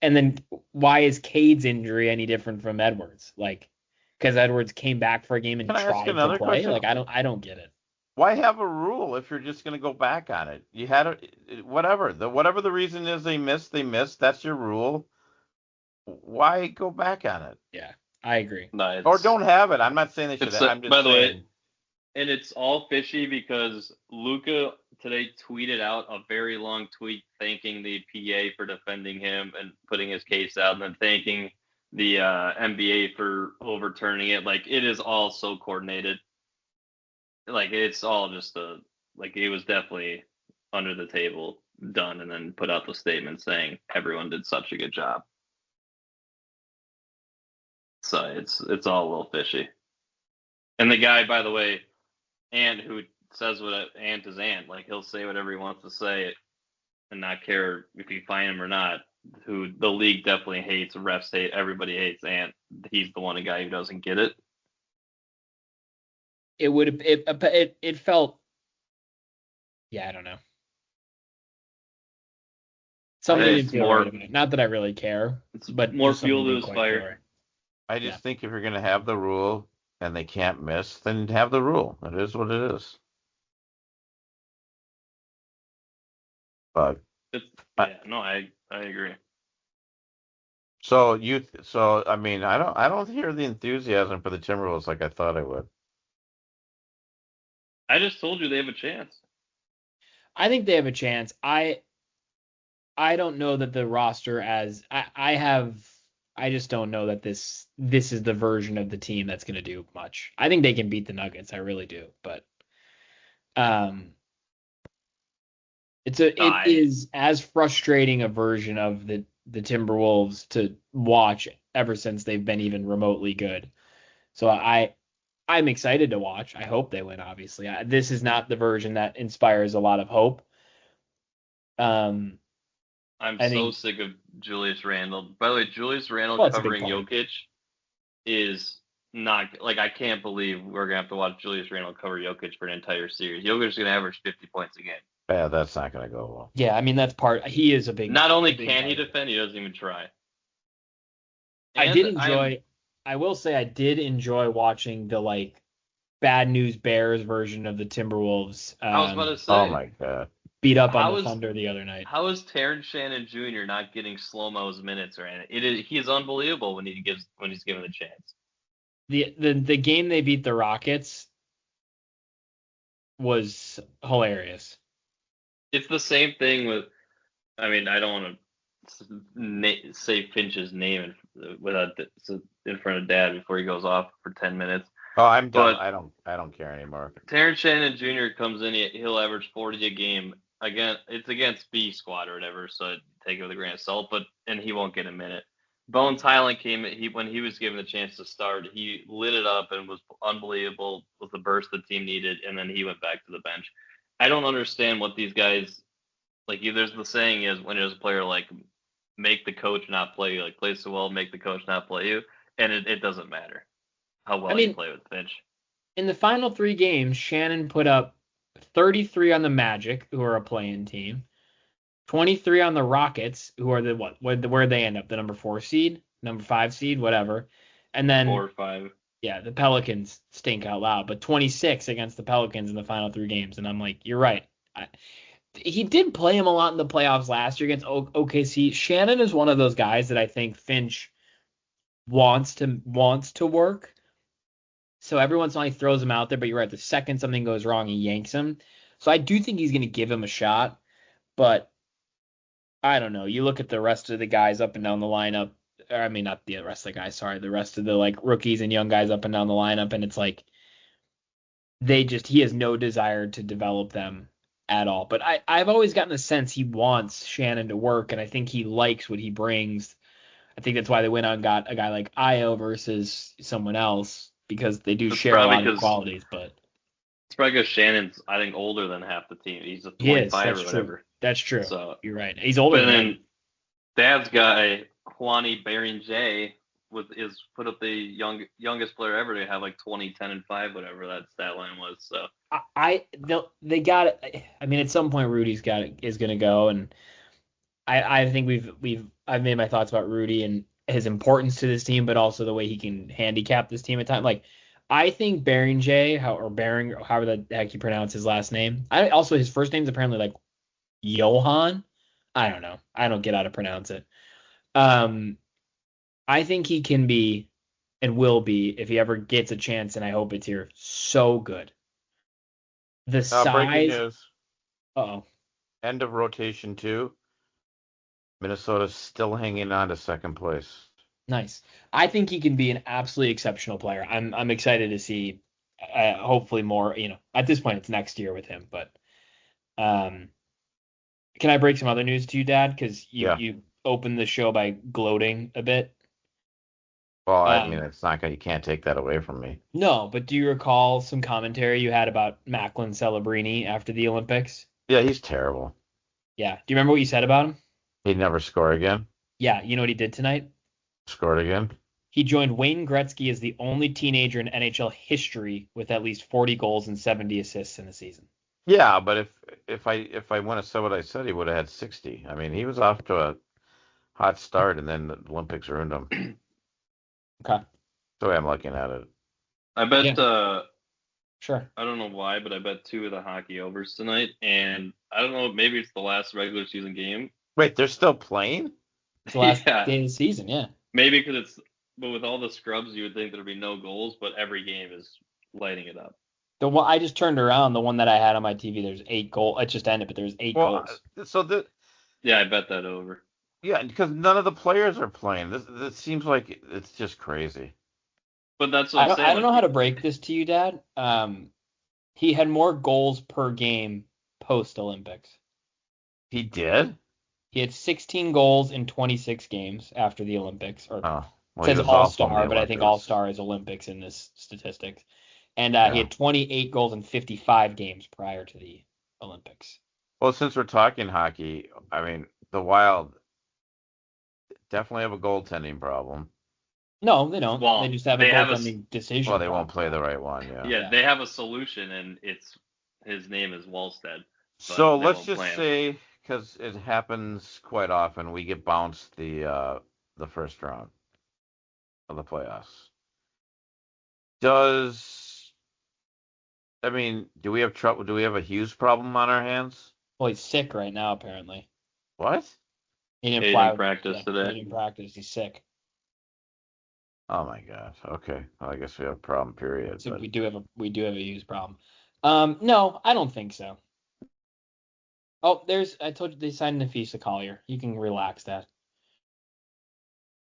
S1: and then why is Cade's injury any different from Edwards? Like, because Edwards came back for a game and tried to play.
S2: Question?
S1: Like, I don't get it.
S2: Why have a rule if you're just going to go back on it? You had whatever the reason is they missed. That's your rule. Why go back on it?
S1: Yeah, I agree.
S3: No,
S2: or don't have it. I'm not saying they should. I'm just
S3: by the
S2: saying.
S3: way, and it's all fishy because Luka today tweeted out a very long tweet thanking the PA for defending him and putting his case out, and then thanking the NBA for overturning it. Like, it is all so coordinated. Like, it's all just it was definitely under the table done and then put out the statement saying everyone did such a good job. So it's all a little fishy. And the guy, by the way, Ant, who says what Ant is Ant, like he'll say whatever he wants to say and not care if you fine him or not. Who the league definitely hates, refs hate, everybody hates Ant. He's the one guy who doesn't get it.
S1: It felt, yeah, I don't know. Something didn't feel right about it. Not that I really care, but
S3: more fuel to his fire.
S2: I just think if you're going to have the rule and they can't miss, then have the rule. It is what it is. But
S3: I agree.
S2: So I mean, I don't hear the enthusiasm for the Timberwolves like I thought I would.
S3: I just told you they have a chance.
S1: I think they have a chance. I don't know that the roster I just don't know that this is the version of the team that's going to do much. I think they can beat the Nuggets. I really do. But it is as frustrating a version of the Timberwolves to watch ever since they've been even remotely good. So I'm excited to watch. I hope they win, obviously. This is not the version that inspires a lot of hope.
S3: I'm so sick of Julius Randle. By the way, Julius Randle covering Jokic is not, like, I can't believe we're going to have to watch Julius Randle cover Jokic for an entire series. Jokic is going to average 50 points a game.
S2: Yeah, that's not going to go well.
S1: Yeah, I mean, that's he is a big.
S3: Not only can he defend, he doesn't even try.
S1: I will say I did enjoy watching the, like, Bad News Bears version of the Timberwolves.
S3: I was about to say.
S2: Oh, my God.
S1: Beat up on the Thunder the other night.
S3: How is Terrence Shannon Jr. not getting slow-mo's minutes or anything? He is unbelievable when he's given the chance.
S1: The game they beat the Rockets was hilarious.
S3: It's the same thing with, I mean, I don't want to say Finch's name in front of Dad before he goes off for 10 minutes.
S2: Oh, I'm done. I don't care anymore.
S3: Terrence Shannon Jr. comes in, he'll average 40 a game. Again, it's against B squad or whatever, so take it with a grain of salt. And he won't get a minute. Bones Highland when he was given the chance to start, he lit it up and was unbelievable, was the burst the team needed, and then he went back to the bench. I don't understand what these guys, like, there's the saying is when there's a player, like, make the coach not play you, like, play so well, make the coach not play you, and it doesn't matter how well you play with Finch.
S1: In the final 3 games, Shannon put up 33 on the Magic, who are a play-in team, 23 on the Rockets, who are where'd they end up? The number 4 seed, number 5 seed, whatever. And then
S3: 4 or 5.
S1: Yeah, the Pelicans stink out loud, but 26 against the Pelicans in the final 3 games. And I'm like, you're right. He did play him a lot in the playoffs last year against OKC. Shannon is one of those guys that I think Finch wants to work. So every once in a while he throws him out there, but you're right. The second something goes wrong, he yanks him. So I do think he's going to give him a shot, but I don't know. You look at the rest of the guys up and down the lineup. Or, I mean, not the rest of the guys. Sorry, the rest of the, like, rookies and young guys up and down the lineup, and it's like he has no desire to develop them at all. But I've always gotten the sense he wants Shannon to work, and I think he likes what he brings. I think that's why they went out and got a guy like Io versus someone else, because they do share a lot of qualities. But
S3: it's probably because Shannon's, I think, older than half the team. He's a 25 or whatever.
S1: True. That's true.
S3: So
S1: you're right. He's older than him.
S3: Dad's guy, Juani Barringer, is put up the youngest player ever to have like 20, 10, and 5, whatever that stat line was. So
S1: they got it. I mean, at some point Rudy's is going to go, and I think I've made my thoughts about Rudy and his importance to this team, but also the way he can handicap this team at times. Like, I think Barringer, however the heck you pronounce his last name. Also his first name's apparently like Johan. I don't know. I don't get how to pronounce it. I think he can be and will be, if he ever gets a chance, and I hope it's here, so good. The size.
S2: Breaking news.
S1: Uh-oh.
S2: End of rotation 2. Minnesota's still hanging on to second place.
S1: Nice. I think he can be an absolutely exceptional player. I'm excited to see, hopefully more. At this point it's next year with him, but Can I break some other news to you, Dad? Because
S2: Yeah.
S1: you opened the show by gloating a bit.
S2: Well, I mean,
S1: Um,
S2: it's not gonna. You can't take that away from me.
S1: no, but do you recall some commentary you had about Macklin Celebrini after the Olympics?
S2: Yeah, he's terrible.
S1: Yeah. Do you remember what you said about him?
S2: He'd never score again.
S1: Yeah. You know what he did tonight?
S2: Scored again.
S1: He joined Wayne Gretzky as the only teenager in NHL history with at least 40 goals and 70 assists in a season.
S2: Yeah, but if I wouldn't have said what I said, he would have had 60. I mean, he was off to a hot start, and then the Olympics ruined him.
S1: Okay.
S2: The way I'm looking at it.
S3: I bet.
S1: Yeah. Sure.
S3: I don't know why, but I bet 2 of the hockey overs tonight, and I don't know. Maybe it's the last regular season game.
S2: Wait, they're still playing?
S1: It's the last
S3: Yeah.
S1: day of the season, yeah.
S3: Maybe because it's. But with all the scrubs, you would think there'd be no goals, but every game is lighting it up.
S1: The one I just turned around, the one that I had on my TV, there's 8 goals. It just ended, but there's 8 goals.
S2: So
S3: Yeah, I bet that over.
S2: yeah, because none of the players are playing. This seems like it's just crazy.
S3: But that's what I'm saying.
S1: I don't know how to break this to you, Dad. He had more goals per game post Olympics.
S2: He did?
S1: He had 16 goals in 26 games after the Olympics. Or
S2: Oh,
S1: it says All Star, but I think All Star is Olympics in this statistics. And he had 28 goals in 55 games prior to the Olympics.
S2: Well, since we're talking hockey, I mean, the Wild definitely have a goaltending problem.
S1: No, they don't.
S3: Well,
S1: they just have a goaltending decision.
S2: Well, they won't play the right one,
S3: Yeah, they have a solution, and his name is Wallstead.
S2: So let's just say, because it happens quite often, we get bounced the first round of the playoffs. Do we have trouble? Do we have a Hughes problem on our hands?
S1: Well, he's sick right now, apparently.
S2: What?
S1: He didn't
S3: practice today.
S1: He didn't practice. He's sick.
S2: Oh my God. Okay. Well, I guess we have a problem. Period.
S1: So
S2: but...
S1: we do have a Hughes problem. No, I don't think so. Oh, I told you they signed Nafisa Collier. You can relax that.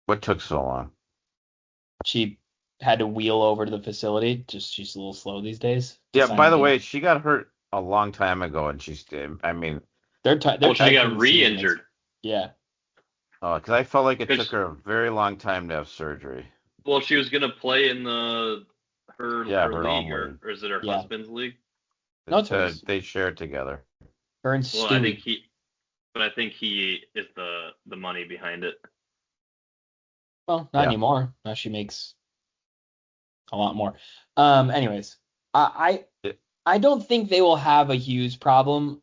S2: What took so long?
S1: She had to wheel over to the facility. She's a little slow these days.
S2: Yeah. By the way, she got hurt a long time ago, and
S3: she got re-injured.
S1: Yeah.
S2: Oh, because I felt like it took her a very long time to have surgery.
S3: Well, she was gonna play in her league, or is it her husband's league?
S1: No, it's
S2: they share it together.
S1: Her and Stewie.
S3: I think he is the money behind it.
S1: Well, not anymore. Now she makes a lot more. Anyways, I don't think they will have a Hughes problem.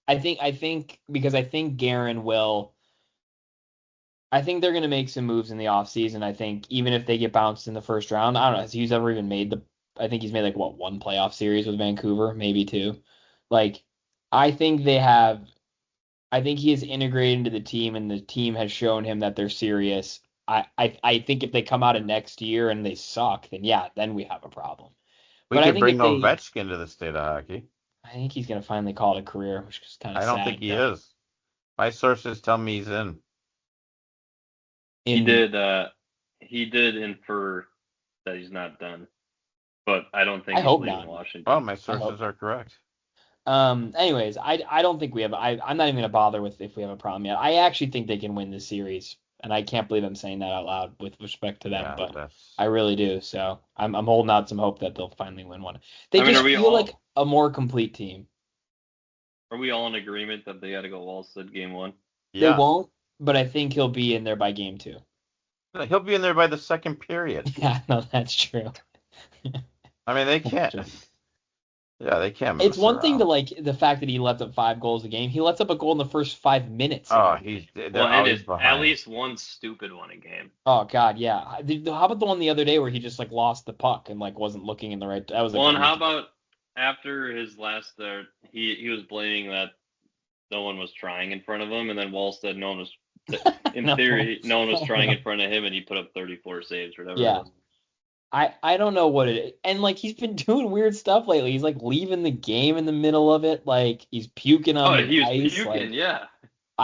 S1: I think because I think Guerin will. I think they're going to make some moves in the offseason. I think even if they get bounced in the first round, I don't know. Has Hughes ever even made I think he's made like one playoff series with Vancouver, maybe 2. Like, I think he is integrated into the team, and the team has shown him that they're serious. I think if they come out of next year and they suck, then we have a problem.
S2: We could bring Ovechkin to the state of hockey.
S1: I think he's going to finally call it a career, which is kind of sad.
S2: I don't think he is. My sources tell me he's in.
S3: He did infer that he's not done, but I don't think he's leaving Washington.
S2: Oh, my sources are correct.
S1: Anyways, I don't think we have. I'm not even going to bother with if we have a problem yet. I actually think they can win this series, and I can't believe I'm saying that out loud with respect to them, but I really do. So I'm holding out some hope that they'll finally win one. They just feel like a more complete team.
S3: Are we all in agreement that they got to go Wallstead game 1?
S1: Yeah. They won't. But I think he'll be in there by game 2.
S2: He'll be in there by the second period.
S1: Yeah, no, that's true.
S2: I mean, they can't. Yeah, they can't.
S1: It's one thing to like the fact that he lets up 5 goals a game. He lets up a goal in the first 5 minutes.
S2: Oh, always behind.
S3: At least one stupid one a game.
S1: Oh God, yeah. How about the one the other day where he just like lost the puck and like wasn't looking in the right? That was.
S3: And how about after his last he was blaming that no one was trying in front of him, and then Wallstead, no one was. In theory, no one was trying in front of him, and he put up 34 saves or whatever.
S1: Yeah. I don't know what it is. And like he's been doing weird stuff lately. He's like leaving the game in the middle of it. Like he's puking on the ice.
S3: He was puking, yeah.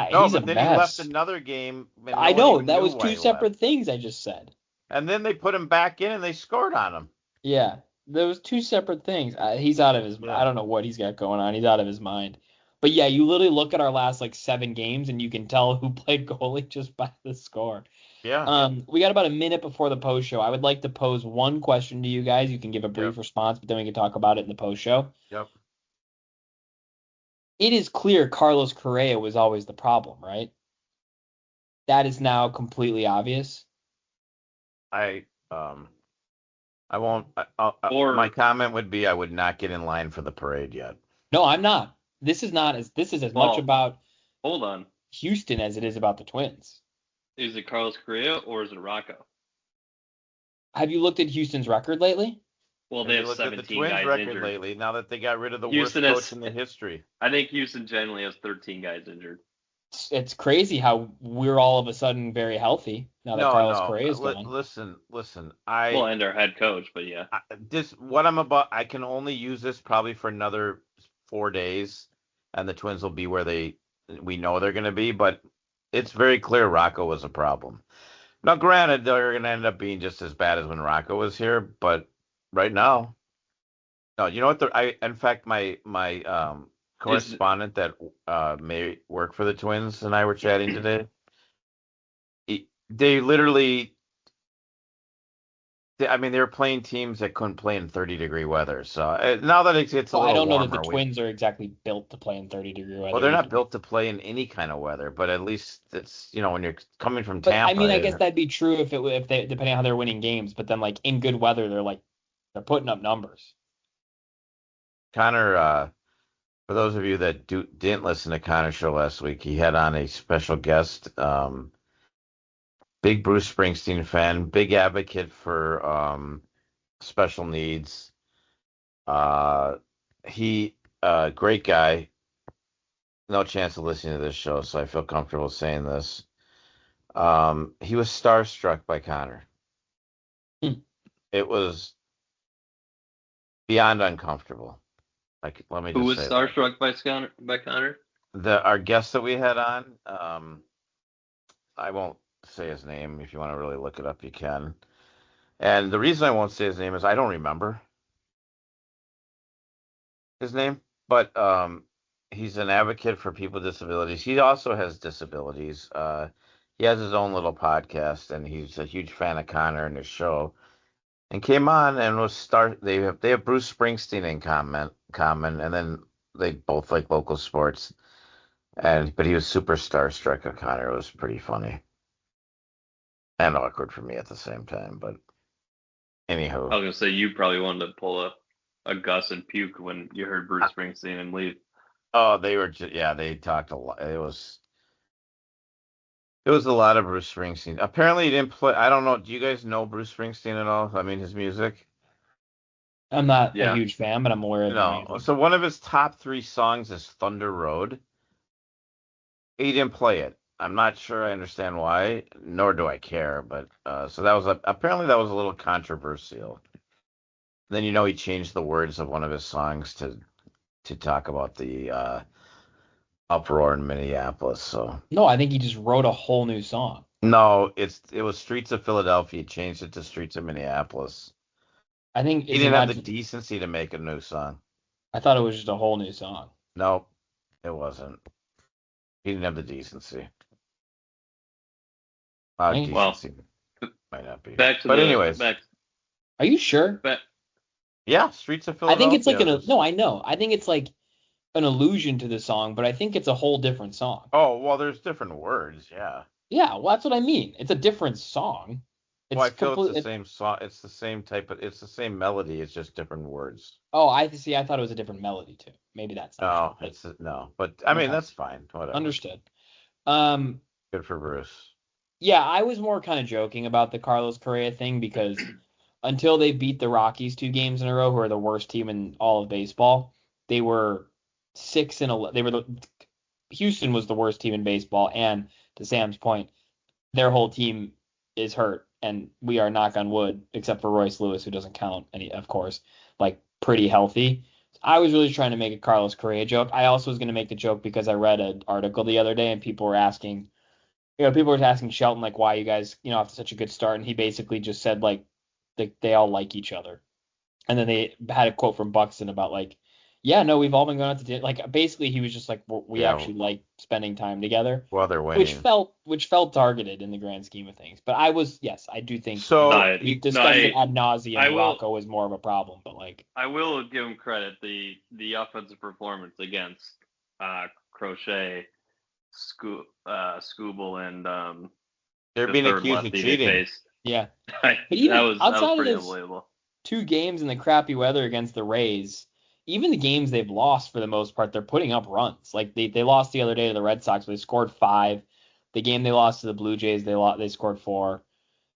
S1: He's a mess.
S2: He left another game.
S1: I know, that was 2 separate things I just said.
S2: And then they put him back in and they scored on him.
S1: Yeah. There was 2 separate things. He's out of his I don't know what he's got going on. He's out of his mind. But yeah, you literally look at our last like 7 games and you can tell who played goalie just by the score.
S2: Yeah.
S1: We got about a minute before the post show. I would like to pose one question to you guys. You can give a
S2: Yep.
S1: brief response, but then we can talk about it in the post show.
S2: Yep.
S1: It is clear Carlos Correa was always the problem, right? That is now completely obvious.
S2: I won't.
S3: Or-
S2: My comment would be I would not get in line for the parade yet.
S1: No, I'm not. This is as much
S3: Well,
S1: about
S3: Hold on.
S1: Houston as it is about the Twins.
S3: Is it Carlos Correa or is it Rocco?
S1: Have you looked at Houston's record lately?
S3: Well,
S2: Have
S3: they
S2: you
S3: have
S2: looked at the
S3: 17
S2: Twins
S3: guys
S2: record
S3: injured.
S2: lately? Now that they got rid of the
S3: Houston
S2: worst
S3: has-
S2: coach in the history.
S3: I think Houston generally has 13 guys injured.
S1: It's crazy how we're all of a sudden very healthy now that Carlos Correa is gone.
S2: Listen.
S3: Well, and our head coach, but yeah.
S2: I can only use this probably for another 4 days, and the Twins will be where we know they're going to be. But it's very clear Rocco was a problem. Now, granted, they're going to end up being just as bad as when Rocco was here, but right now, no. You know what? In fact, my correspondent that may work for the Twins and I were chatting today. They literally, they were playing teams that couldn't play in 30-degree weather. So now that it gets a
S1: Well,
S2: little
S1: I don't know
S2: warmer,
S1: that the Twins are exactly built to play in 30-degree weather.
S2: well, they're not built to play in any kind of weather, but at least it's when you're coming from
S1: But
S2: Tampa.
S1: I mean, I guess that'd be true if they depending on how they're winning games. But then like in good weather, they're putting up numbers.
S2: Connor, for those of you that didn't listen to Connor's show last week, he had on a special guest, big Bruce Springsteen fan, big advocate for special needs. He great guy. No chance of listening to this show, so I feel comfortable saying this. He was starstruck by Connor.
S1: Hmm.
S2: It was beyond uncomfortable. Like, let me just
S3: Who was
S2: say that.
S3: starstruck by Connor?
S2: Our guest that we had on, I won't say his name. If you want to really look it up, you can. And the reason I won't say his name is I don't remember his name, but he's an advocate for people with disabilities. He also has disabilities. He has his own little podcast, and he's a huge fan of Connor and his show. And came on and they have Bruce Springsteen in common, and then they both like local sports. But he was super starstruck of Connor. It was pretty funny and awkward for me at the same time. But anywho,
S3: I was gonna say you probably wanted to pull a Gus and puke when you heard Bruce Springsteen and leave.
S2: oh, they talked a lot. It was a lot of Bruce Springsteen. Apparently, he didn't play. I don't know. Do you guys know Bruce Springsteen at all? I mean, his music.
S1: I'm not
S3: Yeah.
S1: a huge fan, but I'm aware of
S2: No.
S1: the music.
S2: So one of his top 3 songs is Thunder Road. He didn't play it. I'm not sure I understand why, nor do I care. But so that was apparently that was a little controversial. Then he changed the words of one of his songs to talk about the uproar in Minneapolis. So
S1: No, I think he just wrote a whole new song.
S2: no, it was Streets of Philadelphia. He changed it to Streets of Minneapolis.
S1: I think
S2: He didn't have the decency to make a new song.
S1: I thought it was just a whole new song.
S2: No, it wasn't. He didn't have the decency.
S1: Well,
S2: Decency might not be.
S3: Back to
S2: But
S3: the
S2: anyways,
S3: back.
S1: Are you sure?
S3: back
S2: yeah, Streets of
S1: I
S2: Philadelphia.
S1: think it's like no, I know. I think it's like an allusion to the song, but I think it's a whole different song.
S2: Oh, well, there's different words, yeah.
S1: Yeah, well, that's what I mean. It's a different song.
S2: Well, I feel it's the same song. It's the same it's the same melody. It's just different words.
S1: Oh, I see. I thought it was a different melody too. Maybe that's
S2: No,
S1: not true,
S2: no. But I mean,
S1: Okay.
S2: that's fine. Whatever.
S1: understood.
S2: Good for Bruce.
S1: Yeah, I was more kind of joking about the Carlos Correa thing because until they beat the Rockies 2 games in a row, who are the worst team in all of baseball, they were 6-11. Houston was the worst team in baseball, and to Sam's point, their whole team is hurt, and we are, knock on wood, except for Royce Lewis, who doesn't count any, of course, like pretty healthy. I was really trying to make a Carlos Correa joke. I also was going to make the joke because I read an article the other day, and people were asking Shelton like why you guys after such a good start, and he basically just said like they all like each other. And then they had a quote from Buxton about like Yeah, no, we've all been going out to dinner. Like basically, he was just like we
S2: Yeah,
S1: actually like spending time together,
S2: while they're
S1: which
S2: winning.
S1: felt targeted in the grand scheme of things. But yes, I do think
S3: No,
S2: So
S1: we
S3: no,
S1: discussed it ad
S3: I
S1: nauseum.
S3: will.
S1: Rocco is more of a problem, but like
S3: I will give him credit. The offensive performance against Crochet, Scooble, and
S2: they're
S3: the
S2: being
S3: third
S2: accused of
S3: lefty they
S2: cheating.
S3: faced.
S1: yeah.
S3: that
S1: But even
S3: was
S1: outside of
S3: pretty
S1: those
S3: unbelievable.
S1: 2 games in the crappy weather against the Rays, even the games they've lost for the most part, they're putting up runs. Like they lost the other day to the Red Sox, but they scored 5. The game they lost to the Blue Jays, they scored 4.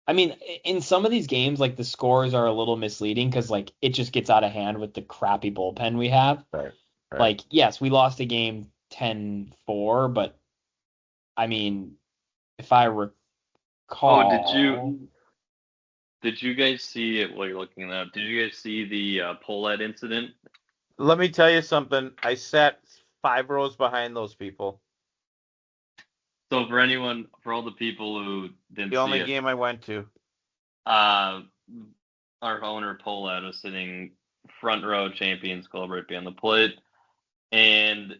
S1: I mean, in some of these games, like the scores are a little misleading because like it just gets out of hand with the crappy bullpen we have.
S2: Right. Right.
S1: Like, yes, we lost a game 10-4, but I mean, if I
S3: Oh,
S1: recall,
S3: did you guys see it while you're looking it up? Did you guys see the Pohlad incident?
S2: Let me tell you something. I sat 5 rows behind those people.
S3: So for all the people who didn't
S2: The
S3: see
S2: only
S3: it,
S2: game I went to.
S3: our owner Pohlad was sitting front row, Champions Club, right behind the plate, and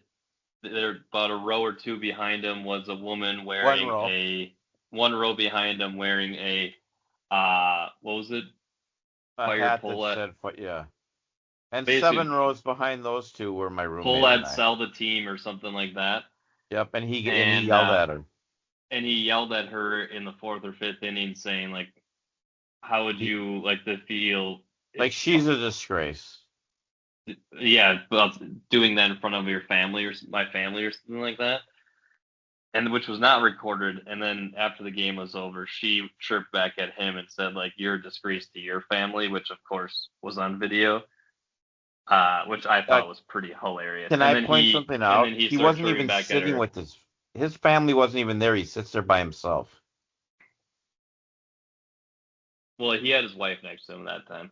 S3: there about a row or two behind him was a woman wearing
S2: row.
S3: one row behind him wearing a what was it?
S2: A
S3: Fire
S2: hat that
S3: Pohlad.
S2: said, yeah. And
S3: Basically,
S2: 7 rows behind those two were my roommate
S3: Pohlad
S2: and I.
S3: sell the team or something like that.
S2: Yep, and he
S3: And
S2: yelled at her.
S3: And he yelled at her in the 4th or 5th inning, saying like, "How would you like to feel?"
S2: Like she's a disgrace.
S3: Yeah, about doing that in front of your family or my family or something like that. And which was not recorded. And then after the game was over, she chirped back at him and said like, "You're a disgrace to your family," which of course was on video. Which I thought was pretty hilarious.
S2: Can
S3: And
S2: I
S3: then
S2: point something
S3: and
S2: out?
S3: then he
S2: He
S3: started
S2: wasn't
S3: chirping
S2: even
S3: back at
S2: sitting
S3: her.
S2: with his family wasn't even there. He sits there by himself.
S3: Well, he had his wife next to him that time.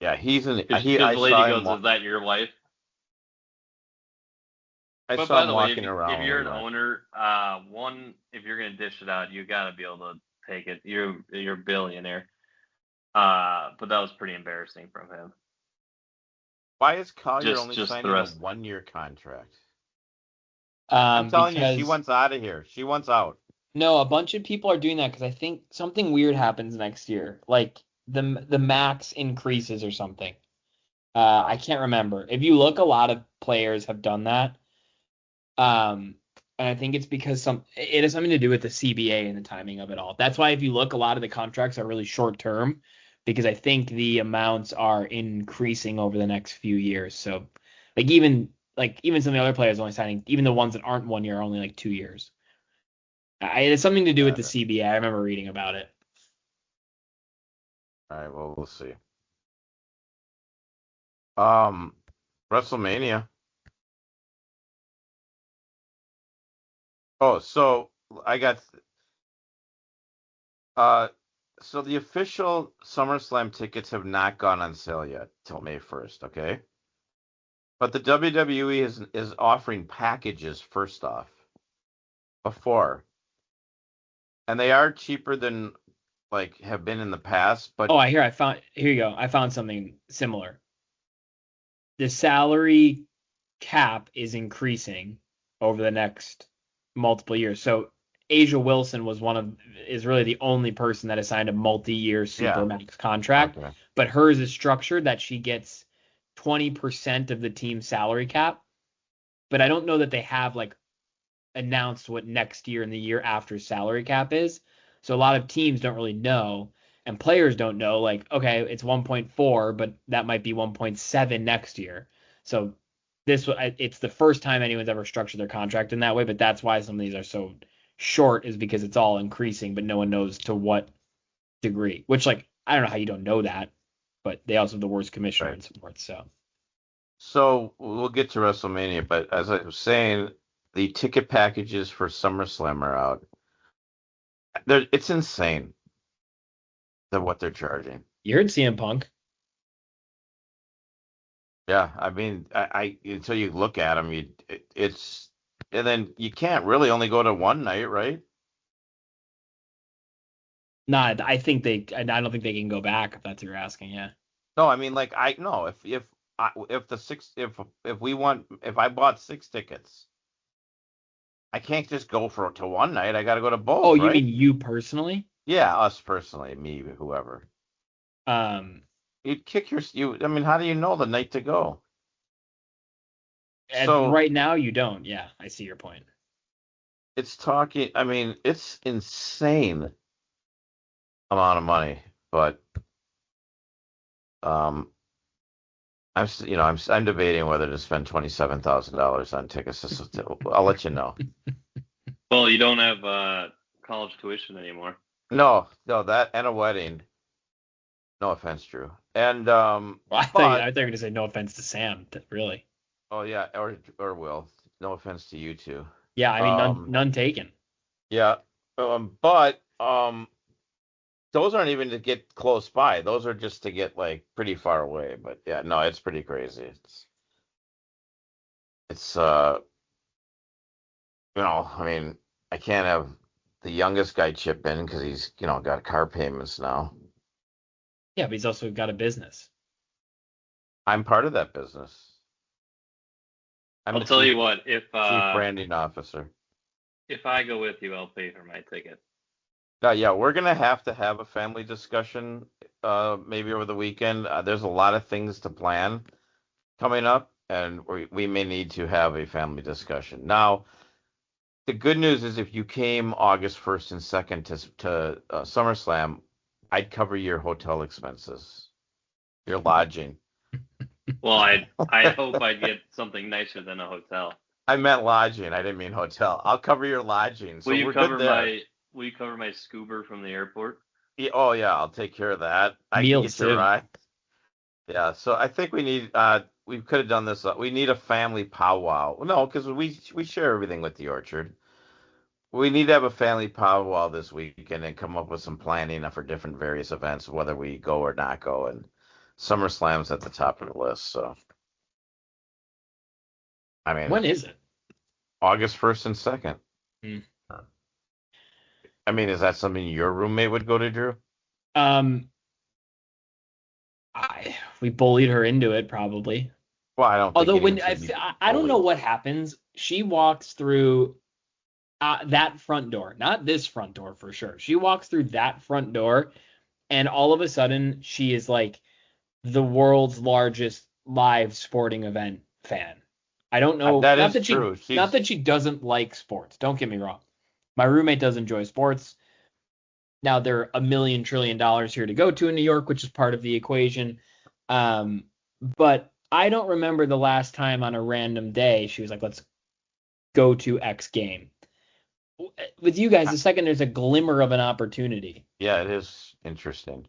S2: Yeah,
S3: Because
S2: I
S3: the lady
S2: saw
S3: goes,
S2: him.
S3: "Is that your wife?"
S2: I
S3: But
S2: saw
S3: by
S2: him
S3: the way,
S2: walking
S3: if
S2: around when
S3: you're
S2: we
S3: an
S2: went.
S3: owner, if you're gonna dish it out, you gotta be able to take it. You're a billionaire. But that was pretty embarrassing from him.
S2: Why is Collier only
S3: Just the
S2: signing a
S3: rest.
S2: 1-year contract? I'm telling you, she
S1: because
S2: wants out of here. She wants out.
S1: no, a bunch of people are doing that because I think something weird happens next year, like the max increases or something. I can't remember. If you look, a lot of players have done that. And I think it's because it has something to do with the CBA and the timing of it all. That's why if you look, a lot of the contracts are really short term because I think the amounts are increasing over the next few years. So even some of the other players only signing, even the ones that aren't 1 year, are only like 2 years. It has something to do with
S2: Got
S1: the
S2: it.
S1: CBA. I remember reading about it.
S2: All right, well, we'll see. WrestleMania. Oh, so I got so the official SummerSlam tickets have not gone on sale yet till May 1st, okay? But the WWE is offering packages first off before. And they are cheaper than like have been in the past, but
S1: Oh, here you go. I found something similar. The salary cap is increasing over the next multiple years. So Asia Wilson is really the only person that has signed a multi-year
S2: yeah.
S1: supermax contract,
S2: Okay.
S1: but hers is structured that she gets 20% of the team's salary cap. But I don't know that they have like announced what next year and the year after salary cap is. So a lot of teams don't really know and players don't know like okay, it's 1.4, but that might be 1.7 next year. So it's the first time anyone's ever structured their contract in that way, but that's why some of these are so short is because it's all increasing, but no one knows to what degree. Which like I don't know how you don't know that, but they also have the worst commissioner
S2: Right.
S1: in sports.
S2: So we'll get to WrestleMania, but as I was saying, the ticket packages for SummerSlam are out. It's insane what they're charging.
S1: You heard CM Punk.
S2: Yeah, I mean, I until you look at them, it's and then you can't really only go to one night, right?
S1: Nah, I don't think they can go back if that's what you're asking. Yeah.
S2: No, I mean, like I no, if if I bought 6 tickets, I can't just go to one night. I got to go to both,
S1: Oh, you
S2: right?
S1: mean you personally?
S2: Yeah, us personally, me, whoever.
S1: Um,
S2: You'd kick you. I mean, how do you know the night to go?
S1: as
S2: So
S1: right now you don't. Yeah, I see your point.
S2: it's talking. I mean, it's insane amount of money, but um, I'm debating whether to spend $27,000 on tickets. I'll let you know.
S3: Well, you don't have college tuition anymore.
S2: No, that and a wedding. No offense, Drew. And
S1: Well, I thought you were going to say no offense to Sam. Really?
S2: oh yeah, or Will. No offense to you too.
S1: Yeah, I mean none taken.
S2: Yeah, but those aren't even to get close by. Those are just to get like pretty far away. But yeah, no, it's pretty crazy. It's I mean, I can't have the youngest guy chip in because he's got car payments now.
S1: Yeah, but he's also got a business.
S2: I'm part of that business.
S3: I'll tell you what, if
S2: chief branding officer.
S3: If I go with you, I'll pay for my ticket.
S2: Yeah, we're gonna have to have a family discussion maybe over the weekend. There's a lot of things to plan coming up, and we may need to have a family discussion. Now, the good news is if you came August 1st and 2nd to SummerSlam, I'd cover your hotel expenses, your lodging.
S3: Well, I hope I get something nicer than a hotel.
S2: I meant lodging. I didn't mean hotel. I'll cover your lodging. So
S3: will you
S2: we're
S3: cover
S2: good there.
S3: Will you cover my scuba from the airport?
S2: Yeah, oh yeah, I'll take care of that. I can
S1: Meals
S2: get you
S1: too.
S2: right. Yeah, so I think we need we could have done this. We need a family powwow. No, because we share everything with the Orchard. We need to have a family powwow this weekend and come up with some planning for different various events, whether we go or not go. And SummerSlam's at the top of the list. So, I mean,
S1: When is it?
S2: August 1st and 2nd.
S1: Hmm.
S2: I mean, is that something your roommate would go to, Drew?
S1: We bullied her into it probably.
S2: Well, I don't.
S1: Although
S2: think
S1: I don't know what happens. She walks through that front door, not this front door for sure. She walks through that front door, and all of a sudden she is like the world's largest live sporting event fan. I don't know.
S2: That
S1: not
S2: is
S1: that
S2: true.
S1: not that she doesn't like sports. Don't get me wrong. My roommate does enjoy sports. Now there are $1 million trillion here to go to in New York, which is part of the equation. But I don't remember the last time on a random day she was like, "Let's go to X game." With you guys, the second there's a glimmer of an opportunity.
S2: Yeah, it is interesting.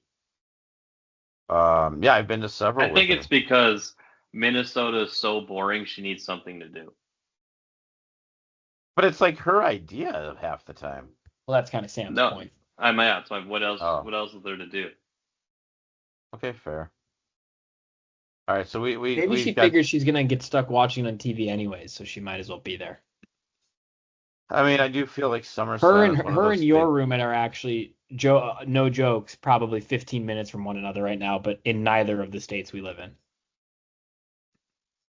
S2: Yeah, I've been to several.
S3: I think it's because Minnesota is so boring. She needs something to do.
S2: But it's like her idea half the time.
S1: Well, that's kind of Sam's point.
S3: What else?
S2: Oh.
S3: What else is there to do?
S2: Okay, fair. All right, so
S1: maybe she figures she's gonna get stuck watching on TV anyways, so she might as well be there.
S2: I mean, I do feel like SummerSlam.
S1: Her and your roommate are actually no jokes, probably 15 minutes from one another right now, but in neither of the states we live in.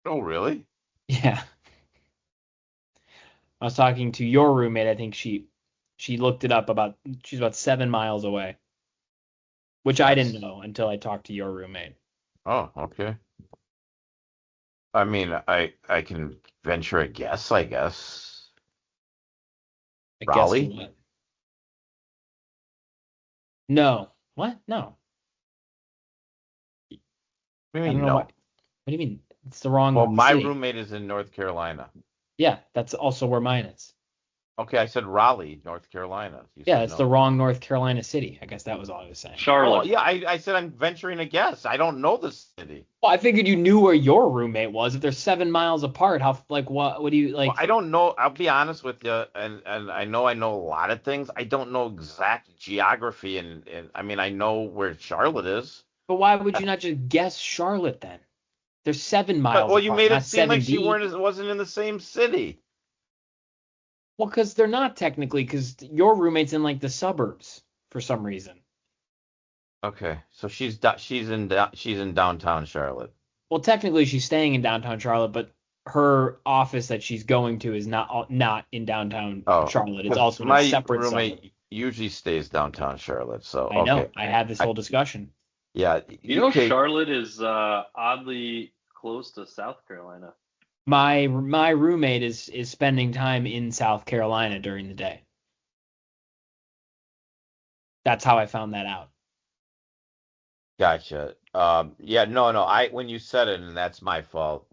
S2: Oh, really?
S1: Yeah. I was talking to your roommate. I think she looked it up she's about 7 miles away, which I didn't know until I talked to your roommate.
S2: Oh, okay. I mean, I can venture a guess, I guess. Raleigh?
S1: Guess what? No. What? No.
S2: What do you mean,
S1: I don't know
S2: no?
S1: what do you mean? It's the wrong
S2: Well, my
S1: city.
S2: roommate is in North Carolina.
S1: Yeah, that's also where mine is.
S2: Okay, I said Raleigh, North Carolina.
S1: Yeah, it's the wrong North Carolina city. I guess that was all I was saying.
S3: Charlotte.
S2: Oh, yeah, I said I'm venturing a guess. I don't know the city.
S1: Well, I figured you knew where your roommate was. If they're 7 miles apart, what do you like?
S2: Well, I don't know. I'll be honest with you, and I know a lot of things. I don't know exact geography, and I mean I know where Charlotte is.
S1: But why would you not just guess Charlotte then? They're 7 miles.
S2: Well, you made it seem
S1: 70.
S2: like she wasn't in the same city.
S1: Well, because they're not technically, because your roommate's in like the suburbs for some reason.
S2: Okay, so she's in downtown Charlotte.
S1: well, technically she's staying in downtown Charlotte, but her office that she's going to is not in downtown
S2: Oh,
S1: Charlotte. It's
S2: 'cause
S1: also in a
S2: my
S1: separate suburb.
S2: roommate usually stays downtown Charlotte, so
S1: I
S2: okay.
S1: know. I had this
S2: I,
S1: whole discussion.
S2: yeah,
S3: You know,
S2: okay.
S3: Charlotte is oddly close to South Carolina.
S1: My roommate is spending time in South Carolina during the day. That's how I found that out.
S2: Gotcha. Yeah, no, no. When you said it, and that's my fault.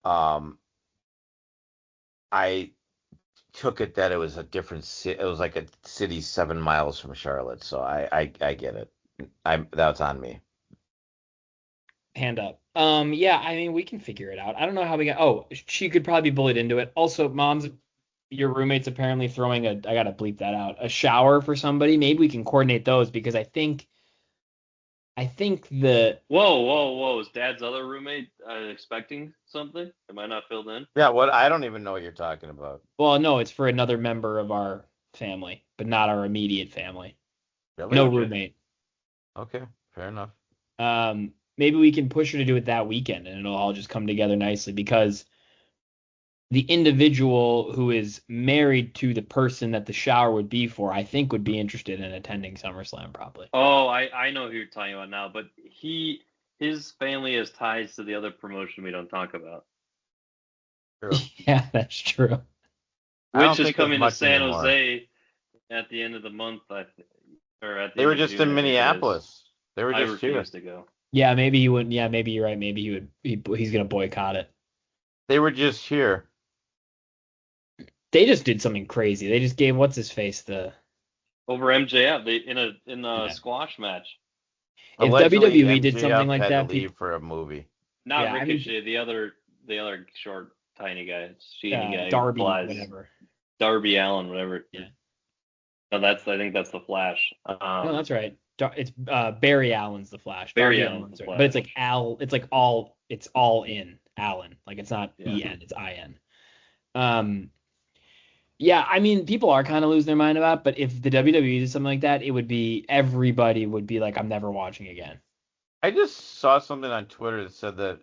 S2: Um, I took it that it was a different city. It was like a city 7 miles from Charlotte. So I get it. That's on me.
S1: Hand up. Yeah, I mean we can figure it out. I don't know how we got. Oh, she could probably be bullied into it. Also, your roommate's apparently throwing I gotta bleep that out. A shower for somebody. Maybe we can coordinate those because I think the
S3: Whoa! Is Dad's other roommate expecting something? Am I not filled in?
S2: Yeah, what? I don't even know what you're talking about.
S1: well, no, it's for another member of our family, but not our immediate family.
S2: Really?
S1: No
S3: Okay.
S1: roommate.
S2: Okay, fair enough.
S1: Maybe we can push her to do it that weekend and it'll all just come together nicely because the individual who is married to the person that the shower would be for, I think would be interested in attending SummerSlam probably.
S3: Oh, I know who you're talking about now, but his family has ties to the other promotion we don't talk about,
S2: True.
S1: Yeah, that's true.
S2: I don't
S3: which is
S2: think there's
S3: coming to
S2: much
S3: San
S2: anymore.
S3: Jose at the end of the month, or at the
S2: They
S3: end
S2: were
S3: of
S2: just
S3: June,
S2: in
S3: I think it is.
S2: Minneapolis. They were
S3: I
S2: just here.
S3: refuse to go.
S1: Yeah, maybe he wouldn't. Yeah, maybe you're right. Maybe he would. He's gonna boycott it.
S2: They were just here.
S1: They just did something crazy. They just gave what's his face the.
S3: Over MJF, they in a
S1: Yeah.
S3: squash match.
S1: If
S2: Allegedly,
S1: WWE did
S2: MJF
S1: something like
S2: had
S1: that,
S2: to leave for a movie.
S3: Not
S1: Yeah, I mean-
S3: Ricochet, the other short, tiny guy, skinny guy, who
S1: Darby,
S3: flies.
S1: whatever.
S3: Darby Allen, whatever.
S1: Yeah.
S3: No, I think that's the Flash.
S1: No, that's right. It's Barry Allen's the Flash.
S3: Barry
S1: Darby
S3: Allen's the
S1: right. But it's like
S3: Flash.
S1: It's all in Allen. Like it's not
S3: Yeah.
S1: EN, it's IN. Yeah, I mean people are kind of losing their mind about it, but if the WWE did something like that, everybody would be like, I'm never watching again.
S2: I just saw something on Twitter that said that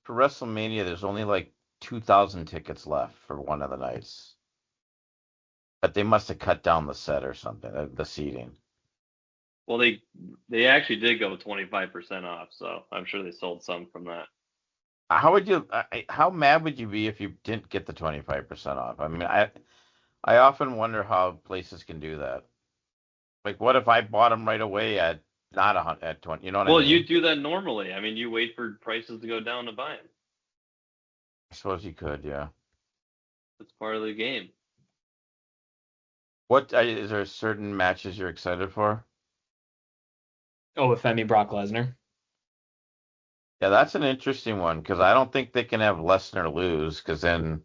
S2: for WrestleMania, there's only like 2,000 tickets left for one of the nights. But they must have cut down the set or something, the seating.
S3: Well, they actually did go 25% off, so I'm sure they sold some from that.
S2: How mad would you be if you didn't get the 25% off? I mean, I often wonder how places can do that. Like, what if I bought them right away at not at 20? You know what I
S3: Well,
S2: mean?
S3: you do that normally. I mean, you wait for prices to go down to buy them.
S2: I suppose you could, yeah.
S3: That's part of the game.
S2: What is there certain matches you're excited for?
S1: Oh, with Femi Brock Lesnar.
S2: Yeah, that's an interesting one because I don't think they can have Lesnar lose because then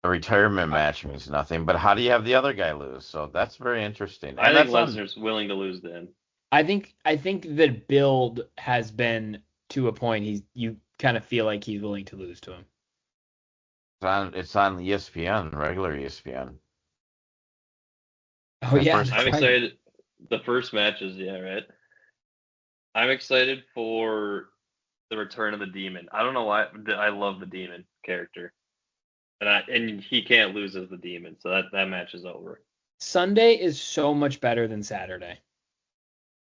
S2: a retirement match means nothing. But how do you have the other guy lose? So that's very interesting.
S3: I
S2: And
S3: think
S2: that's
S3: Lesnar's willing to lose to him.
S1: I think the build has been to a point you kind of feel like he's willing to lose to him.
S2: it's on ESPN, regular ESPN.
S1: Oh yeah,
S2: first-
S1: that's
S3: I'm
S1: right.
S3: excited. The first match is right. I'm excited for the return of the Demon. I don't know why I love the Demon character, and he can't lose as the Demon, so that match is over.
S1: Sunday is so much better than Saturday.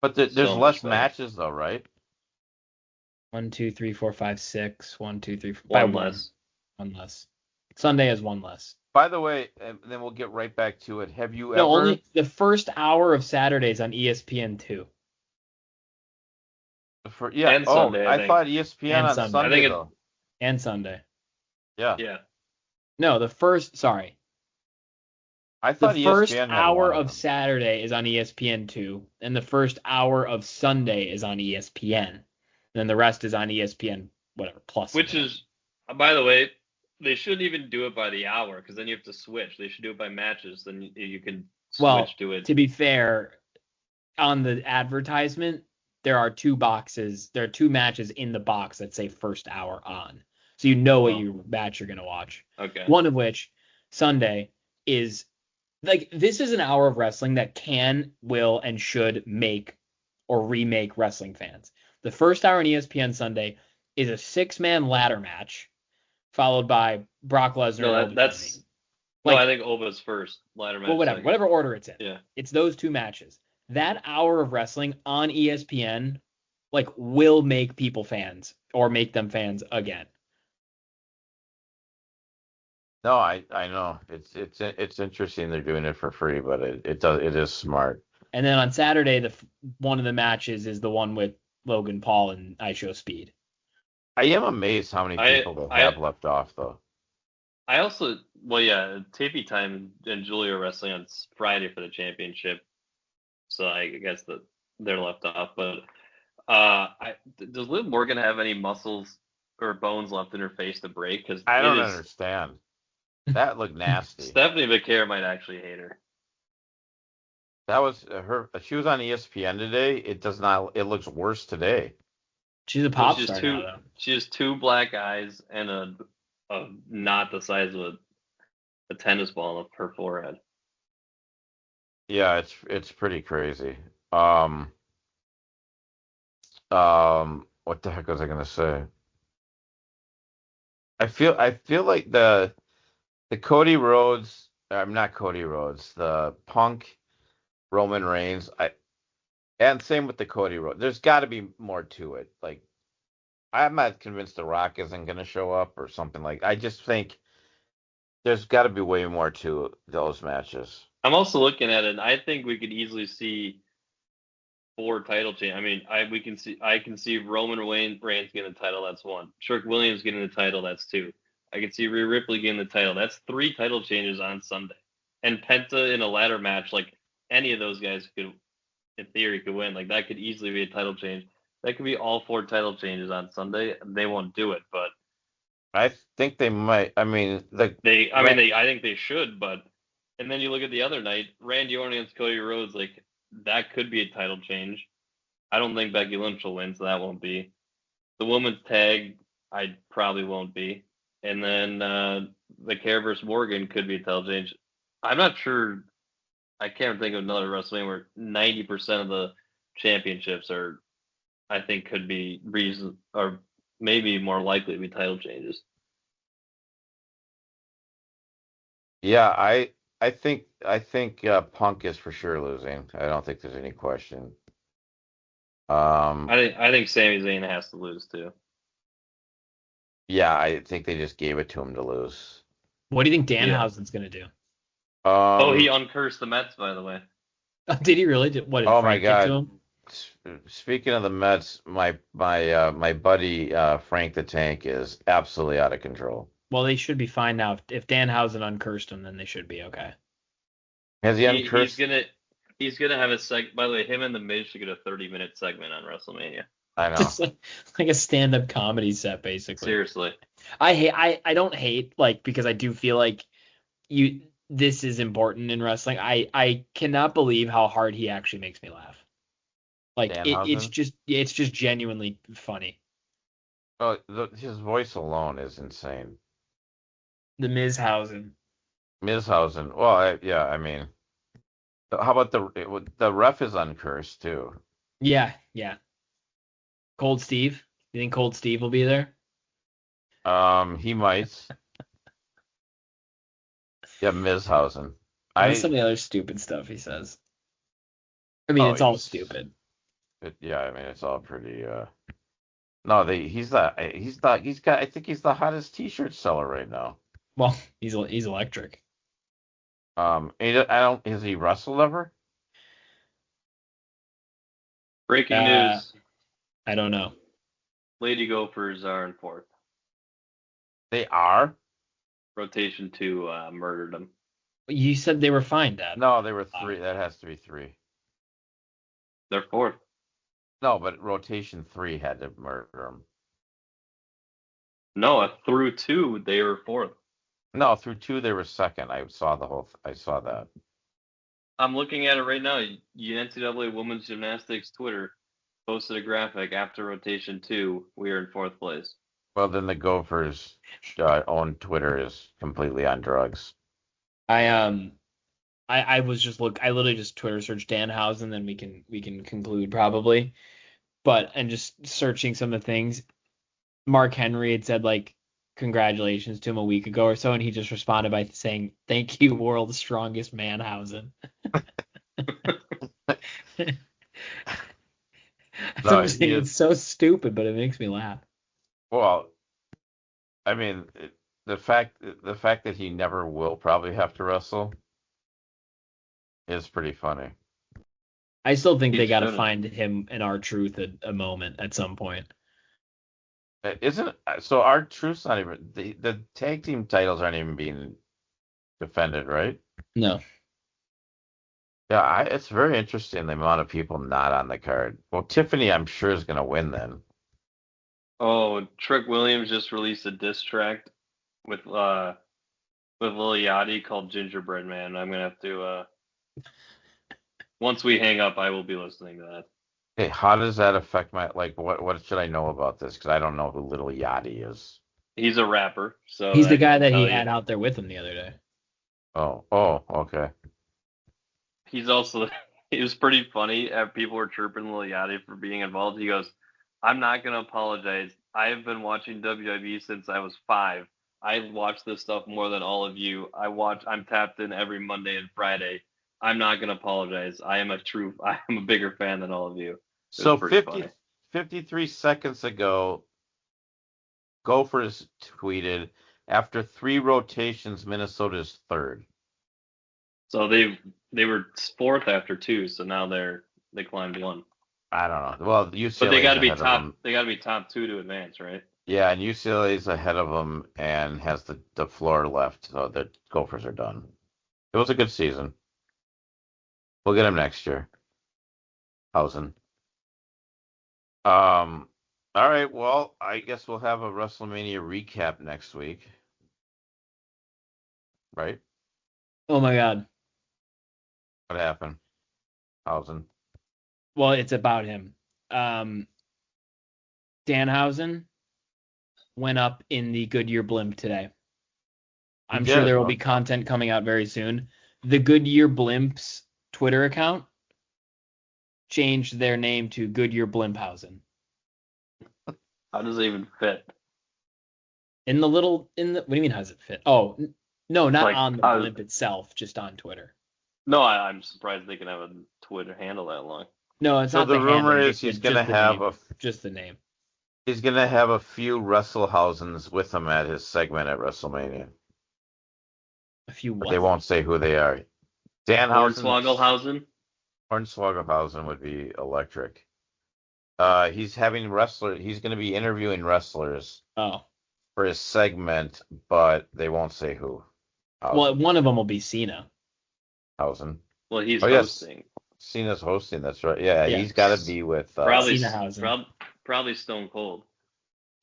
S2: But there's
S3: So much
S2: less
S3: better.
S2: matches though, right?
S1: 1, 2, 3, 4, 5, 6. 1, 2, 3, 4.
S3: One
S1: by
S3: less.
S1: One less. Sunday has one less.
S2: By the way, and then we'll get right back to it. Have you
S1: No,
S2: ever?
S1: only the first hour of Saturdays on ESPN2.
S2: Yeah.
S3: And Sunday, I
S2: I
S3: think.
S2: thought ESPN
S1: And
S2: on
S1: Sunday.
S2: Sunday
S3: I think
S2: though.
S1: And Sunday.
S2: Yeah.
S3: Yeah.
S1: No,
S2: I
S1: the
S2: thought ESPN
S1: first
S2: had
S1: hour
S2: one
S1: of
S2: them.
S1: Saturday is on ESPN2, and the first hour of Sunday is on ESPN. And then the rest is on ESPN, whatever, plus.
S3: Which is, by the way, they shouldn't even do it by the hour because then you have to switch. They should do it by matches. Then you can switch
S1: Well,
S3: to it.
S1: to be fair, on the advertisement, there are two matches in the box that say first hour on. So you know what match you're going to watch.
S3: Okay.
S1: One of which, Sunday, is like this is an hour of wrestling that can, will, and should make or remake wrestling fans. The first hour on ESPN Sunday is a 6-man ladder match, followed by Brock Lesnar
S3: No,
S1: and Obi
S3: that's
S1: Toppin.
S3: no.
S1: Like,
S3: I think Oba's first. Ladder match.
S1: well,
S3: Second.
S1: whatever order it's in.
S3: Yeah.
S1: It's those two matches. That hour of wrestling on ESPN, like, will make people fans or make them fans again.
S2: No, I know it's interesting they're doing it for free, but it is smart.
S1: And then on Saturday, one of the matches is the one with Logan Paul and I Show Speed.
S2: I am amazed how many people they have left off though.
S3: I also, well, yeah, Tapey Time and Julia are wrestling on Friday for the championship, so I guess that they're left off. But does Liv Morgan have any muscles or bones left in her face to break? Because
S2: I don't understand. That looked nasty.
S3: Stephanie McCare might actually hate her.
S2: That was her. She was on ESPN today. It does not. It looks worse today.
S1: She's a pop star now, though.
S3: She has 2 black eyes and a not the size of a tennis ball on her forehead.
S2: Yeah, it's pretty crazy. What the heck was I gonna say? I feel like the Cody Rhodes, I'm not Cody Rhodes, the Punk Roman Reigns, and same with the Cody Rhodes. There's got to be more to it. Like, I'm not convinced The Rock isn't going to show up or something like. I just think there's got to be way more to those matches.
S3: I'm also looking at it, and I think we could easily see 4 title changes. I mean, I can see Roman Reigns getting the title. That's 1. Trick Williams getting the title. That's 2. I can see Rhea Ripley getting the title. That's 3 title changes on Sunday. And Penta in a ladder match, like any of those guys could, in theory, could win. Like that could easily be a title change. That could be all 4 title changes on Sunday. They won't do it, but
S2: I think they might. I mean, I
S3: think they should. But and then you look at the other night, Randy Orton against Cody Rhodes. Like that could be a title change. I don't think Becky Lynch will win, so that won't be. The women's tag, I probably won't be. And then the Care vs. Morgan could be a title change. I'm not sure. I can't think of another WrestleMania where 90% of the championships are, I think, could be reason or maybe more likely to be title changes.
S2: Yeah, I think Punk is for sure losing. I don't think there's any question.
S3: I think Sami Zayn has to lose too.
S2: Yeah, I think they just gave it to him to lose.
S1: What do you think Danhausen's gonna do?
S3: He uncursed the Mets, by the way.
S1: Did he really? Did
S2: oh
S1: Frank
S2: my God!
S1: To him?
S2: Speaking of the Mets, my buddy Frank the Tank is absolutely out of control.
S1: Well, they should be fine now. If Danhausen uncursed them, then they should be okay.
S2: Has he uncursed?
S3: He's gonna have a By the way, him and the Miz should get a 30-minute segment on WrestleMania.
S2: I know.
S1: Just like a stand-up comedy set, basically.
S3: Seriously.
S1: I don't hate, like, because I do feel like this is important in wrestling. I cannot believe how hard he actually makes me laugh. Like it's just genuinely funny.
S2: Oh, his voice alone is insane.
S1: The Mizhausen.
S2: Well, yeah, I mean, how about the ref is uncursed too?
S1: Yeah. Cold Steve. You think Cold Steve will be there?
S2: He might. Yeah, Mizhausen.
S1: Some of the other stupid stuff he says. I mean, it's all stupid.
S2: Yeah, I mean, it's all pretty. No, I think he's the hottest T-shirt seller right now.
S1: Well, he's electric.
S2: Has he wrestled ever?
S3: Breaking news.
S1: I don't know.
S3: Lady Gophers are in 4th.
S2: They are?
S3: Rotation 2 murdered them.
S1: You said they were fine, Dad.
S2: No, they were 3. That has to be 3.
S3: They're 4th.
S2: No, but rotation 3 had to murder them.
S3: No, through 2 they were 4th.
S2: No, through 2 they were 2nd. I saw that.
S3: I'm looking at it right now. NCAA Women's Gymnastics Twitter posted a graphic after rotation 2. We are in 4th place.
S2: Well, then the Gophers' own Twitter is completely on drugs.
S1: I literally just Twitter searched Danhausen, then we can conclude probably. and just searching some of the things, Mark Henry had said like congratulations to him a week ago or so, and he just responded by saying, "Thank you, world's strongest Manhausen."
S2: No,
S1: It's so stupid, but it makes me laugh.
S2: well, I mean, the fact that he never will probably have to wrestle is pretty funny.
S1: I still think they
S3: He's
S1: got to
S3: shown it.
S1: find him and R-Truth a moment at some point.
S2: Isn't so? R-Truth's not even the tag team titles aren't even being defended, right?
S1: No.
S2: Yeah, it's very interesting the amount of people not on the card. Well, Tiffany, I'm sure is going to win then.
S3: Oh, Trick Williams just released a diss track with Lil Yachty called Gingerbread Man. I'm gonna have to once we hang up, I will be listening to that.
S2: Hey, how does that affect my what should I know about this? Because I don't know who Little Yachty is.
S3: He's a rapper, so
S1: He's the
S3: that
S1: guy
S3: should
S1: that he
S3: tell
S1: had
S3: you.
S1: out there with him the other day.
S2: Oh, okay.
S3: He's also it was pretty funny. People were chirping Lil Yachty for being involved. He goes, "I'm not gonna apologize. I have been watching WWE since I was 5. I watch this stuff more than all of you. I'm tapped in every Monday and Friday. I'm not gonna apologize. I am a bigger fan than all of you." It
S2: So
S3: was pretty funny.
S2: 53 seconds ago, Gophers tweeted, after 3 rotations, Minnesota's third.
S3: So they were 4th after 2, so now they climbed 1.
S2: I don't know. Well, UCLA
S3: But they got to be
S2: ahead of
S3: top.
S2: them.
S3: They got to be top 2 to advance, right?
S2: Yeah, and UCLA's ahead of them and has the floor left, so the Gophers are done. It was a good season. We'll get them next year. Hausen. All right. Well, I guess we'll have a WrestleMania recap next week, right?
S1: Oh my God.
S2: What happened? Hausen.
S1: Well, it's about him. Danhausen went up in the Goodyear blimp today. I'm sure there will be content coming out very soon. The Goodyear Blimps Twitter account changed their name to Goodyear Blimphausen.
S3: How does it even fit?
S1: What do you mean how does it fit? Oh, no, not
S3: Like,
S1: on the blimp itself, just on Twitter.
S3: No, I'm surprised they can have a Twitter handle that long.
S1: No, it's
S2: So
S1: not
S2: the rumor
S1: handle,
S2: is he's gonna have
S1: just the name.
S2: He's gonna have a few Wrestlehausens with him at his segment at WrestleMania.
S1: A few what?
S2: But they won't say who they are.
S3: Hornswogglehausen?
S2: Hornswogglehausen would be electric. He's having he's gonna be interviewing wrestlers for his segment, but they won't say who.
S1: Well, one of them will be Cena.
S2: Hausen.
S3: Well, he's hosting.
S2: Yes. Cena's hosting, that's right. Yeah, he's got to be with
S3: probably
S1: Cena
S3: probably Stone Cold.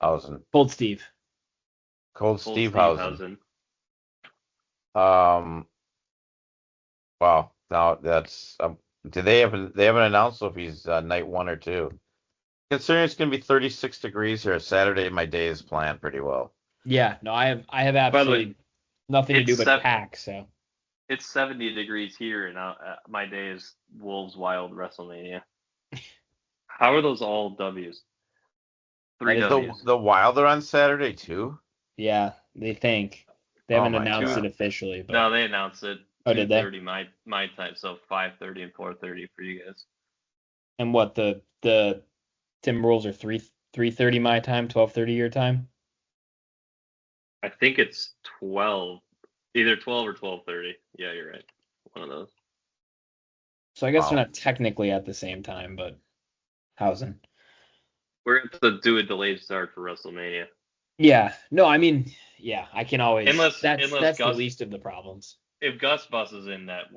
S2: Hausen.
S1: Cold Steve.
S2: Cold Steve Hausen. Wow. Now that's they haven't announced if he's night 1 or 2. Considering it's gonna be 36 degrees here Saturday, my day is planned pretty well.
S1: Yeah, no, I have absolutely nothing to do but pack. So
S3: it's 70 degrees here, and my day is Wolves Wild WrestleMania. How are those all W's? 3 W's.
S2: The Wild are on Saturday too?
S1: Yeah, they think. They haven't announced it officially. But...
S3: No, they announced it.
S1: Oh, did they?
S3: 2:30 my time, so 5:30 and 4:30 for you guys.
S1: And what the Timberwolves are 3:30 my time, 12:30 your time?
S3: I think it's 12. Either 12 or 12:30. Yeah, you're right. One of those.
S1: So I guess they're not technically at the same time, but Hausen.
S3: We're going to do a delayed start for WrestleMania.
S1: Yeah. No, I mean, yeah, I can always.
S3: Unless
S1: that's
S3: Gus,
S1: the least of the problems.
S3: If Gus buses in, that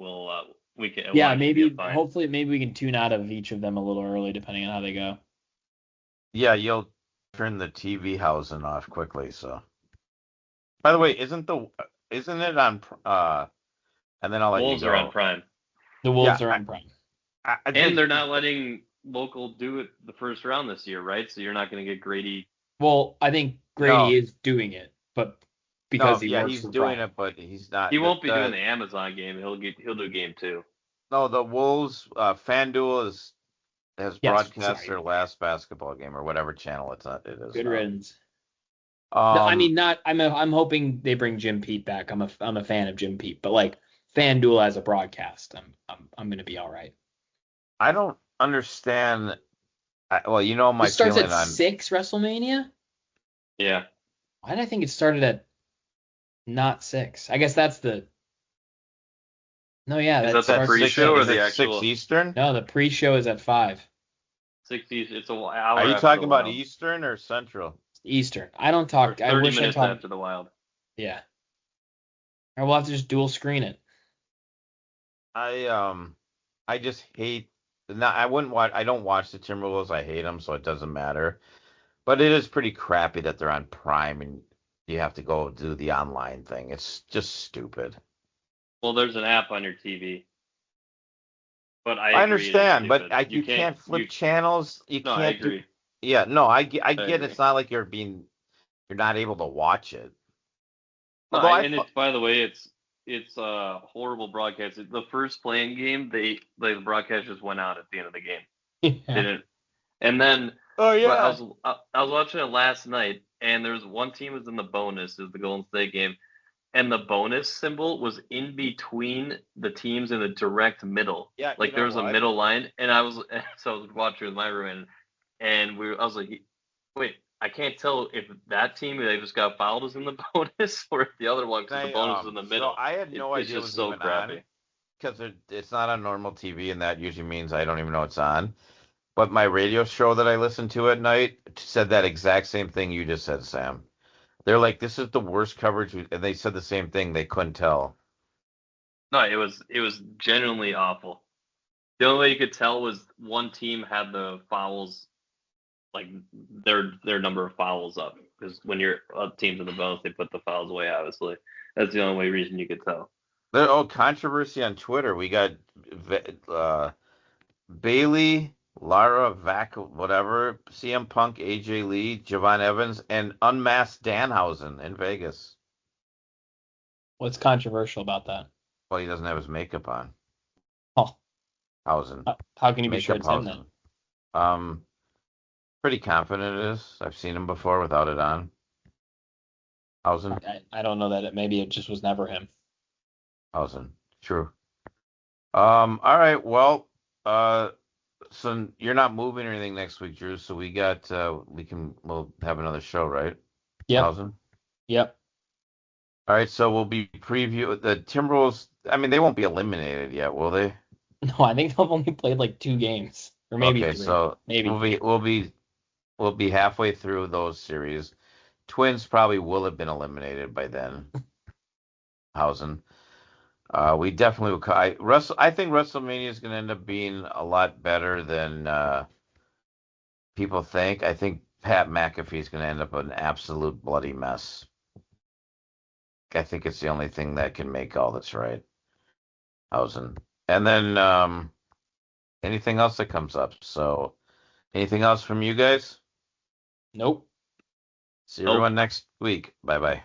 S3: we can.
S1: Yeah, maybe. Hopefully, maybe we can tune out of each of them a little early, depending on how they go.
S2: Yeah, you'll turn the TV Hausen off quickly. So, by the way, isn't it on? And then I'll let
S3: Wolves
S2: you go.
S3: are on Prime.
S1: The Wolves are on Prime.
S3: And they're not letting local do it the first round this year, right? So you're not going to get Grady.
S1: Well, I think Grady is doing it, but because
S2: he's doing it, but he's not.
S3: He won't be doing the Amazon game. He'll do game 2.
S2: No, the Wolves FanDuel is has
S1: Yes,
S2: broadcast
S1: sorry.
S2: their last basketball game or whatever channel it is.
S1: Good
S2: now.
S1: riddance. No, I
S2: Um,
S1: mean, not. I'm hoping they bring Jim Pete back. I'm a fan of Jim Pete, but like FanDuel as a broadcast, I'm gonna be all right.
S2: I don't understand. Well, you know my
S1: It starts
S2: feeling
S1: at
S2: on
S1: 6 WrestleMania.
S3: Yeah.
S1: Why did I think it started at not 6? I guess that's the. No, yeah,
S3: Is
S1: that
S3: that the
S1: starts at
S3: pre-show or
S1: 6.
S2: is
S3: the
S2: it 6
S3: actual
S2: Eastern?
S1: No, the pre-show is at 5
S3: 60? It's an hour
S2: Are you
S3: after
S2: talking
S3: the
S2: about
S3: Wild.
S2: Eastern or Central?
S1: Eastern. I don't
S3: Or
S1: talk. I
S3: 30
S1: wish I
S3: minutes
S1: talked.
S3: after the Wild.
S1: Yeah. Or we'll have to just dual screen it.
S2: I just hate. Not, I wouldn't watch. I don't watch the Timberwolves. I hate them, so it doesn't matter. But it is pretty crappy that they're on Prime and you have to go do the online thing. It's just stupid.
S3: Well, there's an app on your TV. But I
S2: I
S3: agree, it is
S2: understand, but
S3: stupid.
S2: you can't flip channels. You
S3: No, I
S2: can't do.
S3: agree.
S2: Yeah, no, I get
S3: agree.
S2: it's not like you're not able to watch it.
S3: No,
S2: Although
S3: and it's, by the way, it's a horrible broadcast. The first playing game, the broadcasters went out at the end of the game.
S1: Yeah.
S3: Didn't. And then,
S2: oh
S3: but
S2: yeah,
S3: I was watching it last night, and there was one team was in the bonus, is the Golden State game, and the bonus symbol was in between the teams in the direct middle.
S2: Yeah,
S3: Like
S2: you
S3: there
S2: know
S3: was a
S2: what?
S3: middle line, and I was watching with my roommate, and I was like, wait, I can't tell if that team that just got fouled is in the bonus or if the other one, because the bonus is in the middle.
S2: So I had no
S3: It's
S2: idea it
S3: just
S2: was
S3: so
S2: even
S3: crappy.
S2: on because it's not on normal TV, and that usually means I don't even know it's on. But my radio show that I listen to at night said that exact same thing you just said, Sam. They're like, this is the worst coverage, and they said the same thing. They couldn't tell.
S3: No, it was genuinely awful. The only way you could tell was one team had the fouls, like their number of fouls up, because when your team's in the bonus, they put the fouls away. Obviously, that's the only reason you could tell.
S2: Controversy on Twitter. We got Bailey, Lara Vac, whatever, CM Punk, AJ Lee, Javon Evans, and Unmasked Danhausen in Vegas.
S1: What's controversial about that?
S2: Well, he doesn't have his makeup on.
S1: Oh,
S2: Hausen.
S1: how can you be sure
S2: Makeup
S1: it's him then?
S2: Hausen. Pretty confident it is. I've seen him before without it on. Hausen.
S1: I don't know that maybe it just was never him.
S2: Hausen. True. All right. Well, so you're not moving or anything next week, Drew. So we'll have another show, right?
S1: Yep.
S2: Hausen.
S1: Yep.
S2: All right. So we'll be preview the Timberwolves. I mean, they won't be eliminated yet, will they?
S1: No, I think they've only played like 2 games or maybe
S2: Okay.
S1: 3.
S2: So
S1: maybe
S2: we'll be halfway through those series. Twins probably will have been eliminated by then. Hausen. We definitely will. I think WrestleMania is going to end up being a lot better than people think. I think Pat McAfee is going to end up an absolute bloody mess. I think it's the only thing that can make all this right. Hausen. And then anything else that comes up. So anything else from you guys?
S1: Nope.
S2: See everyone next week. Bye bye.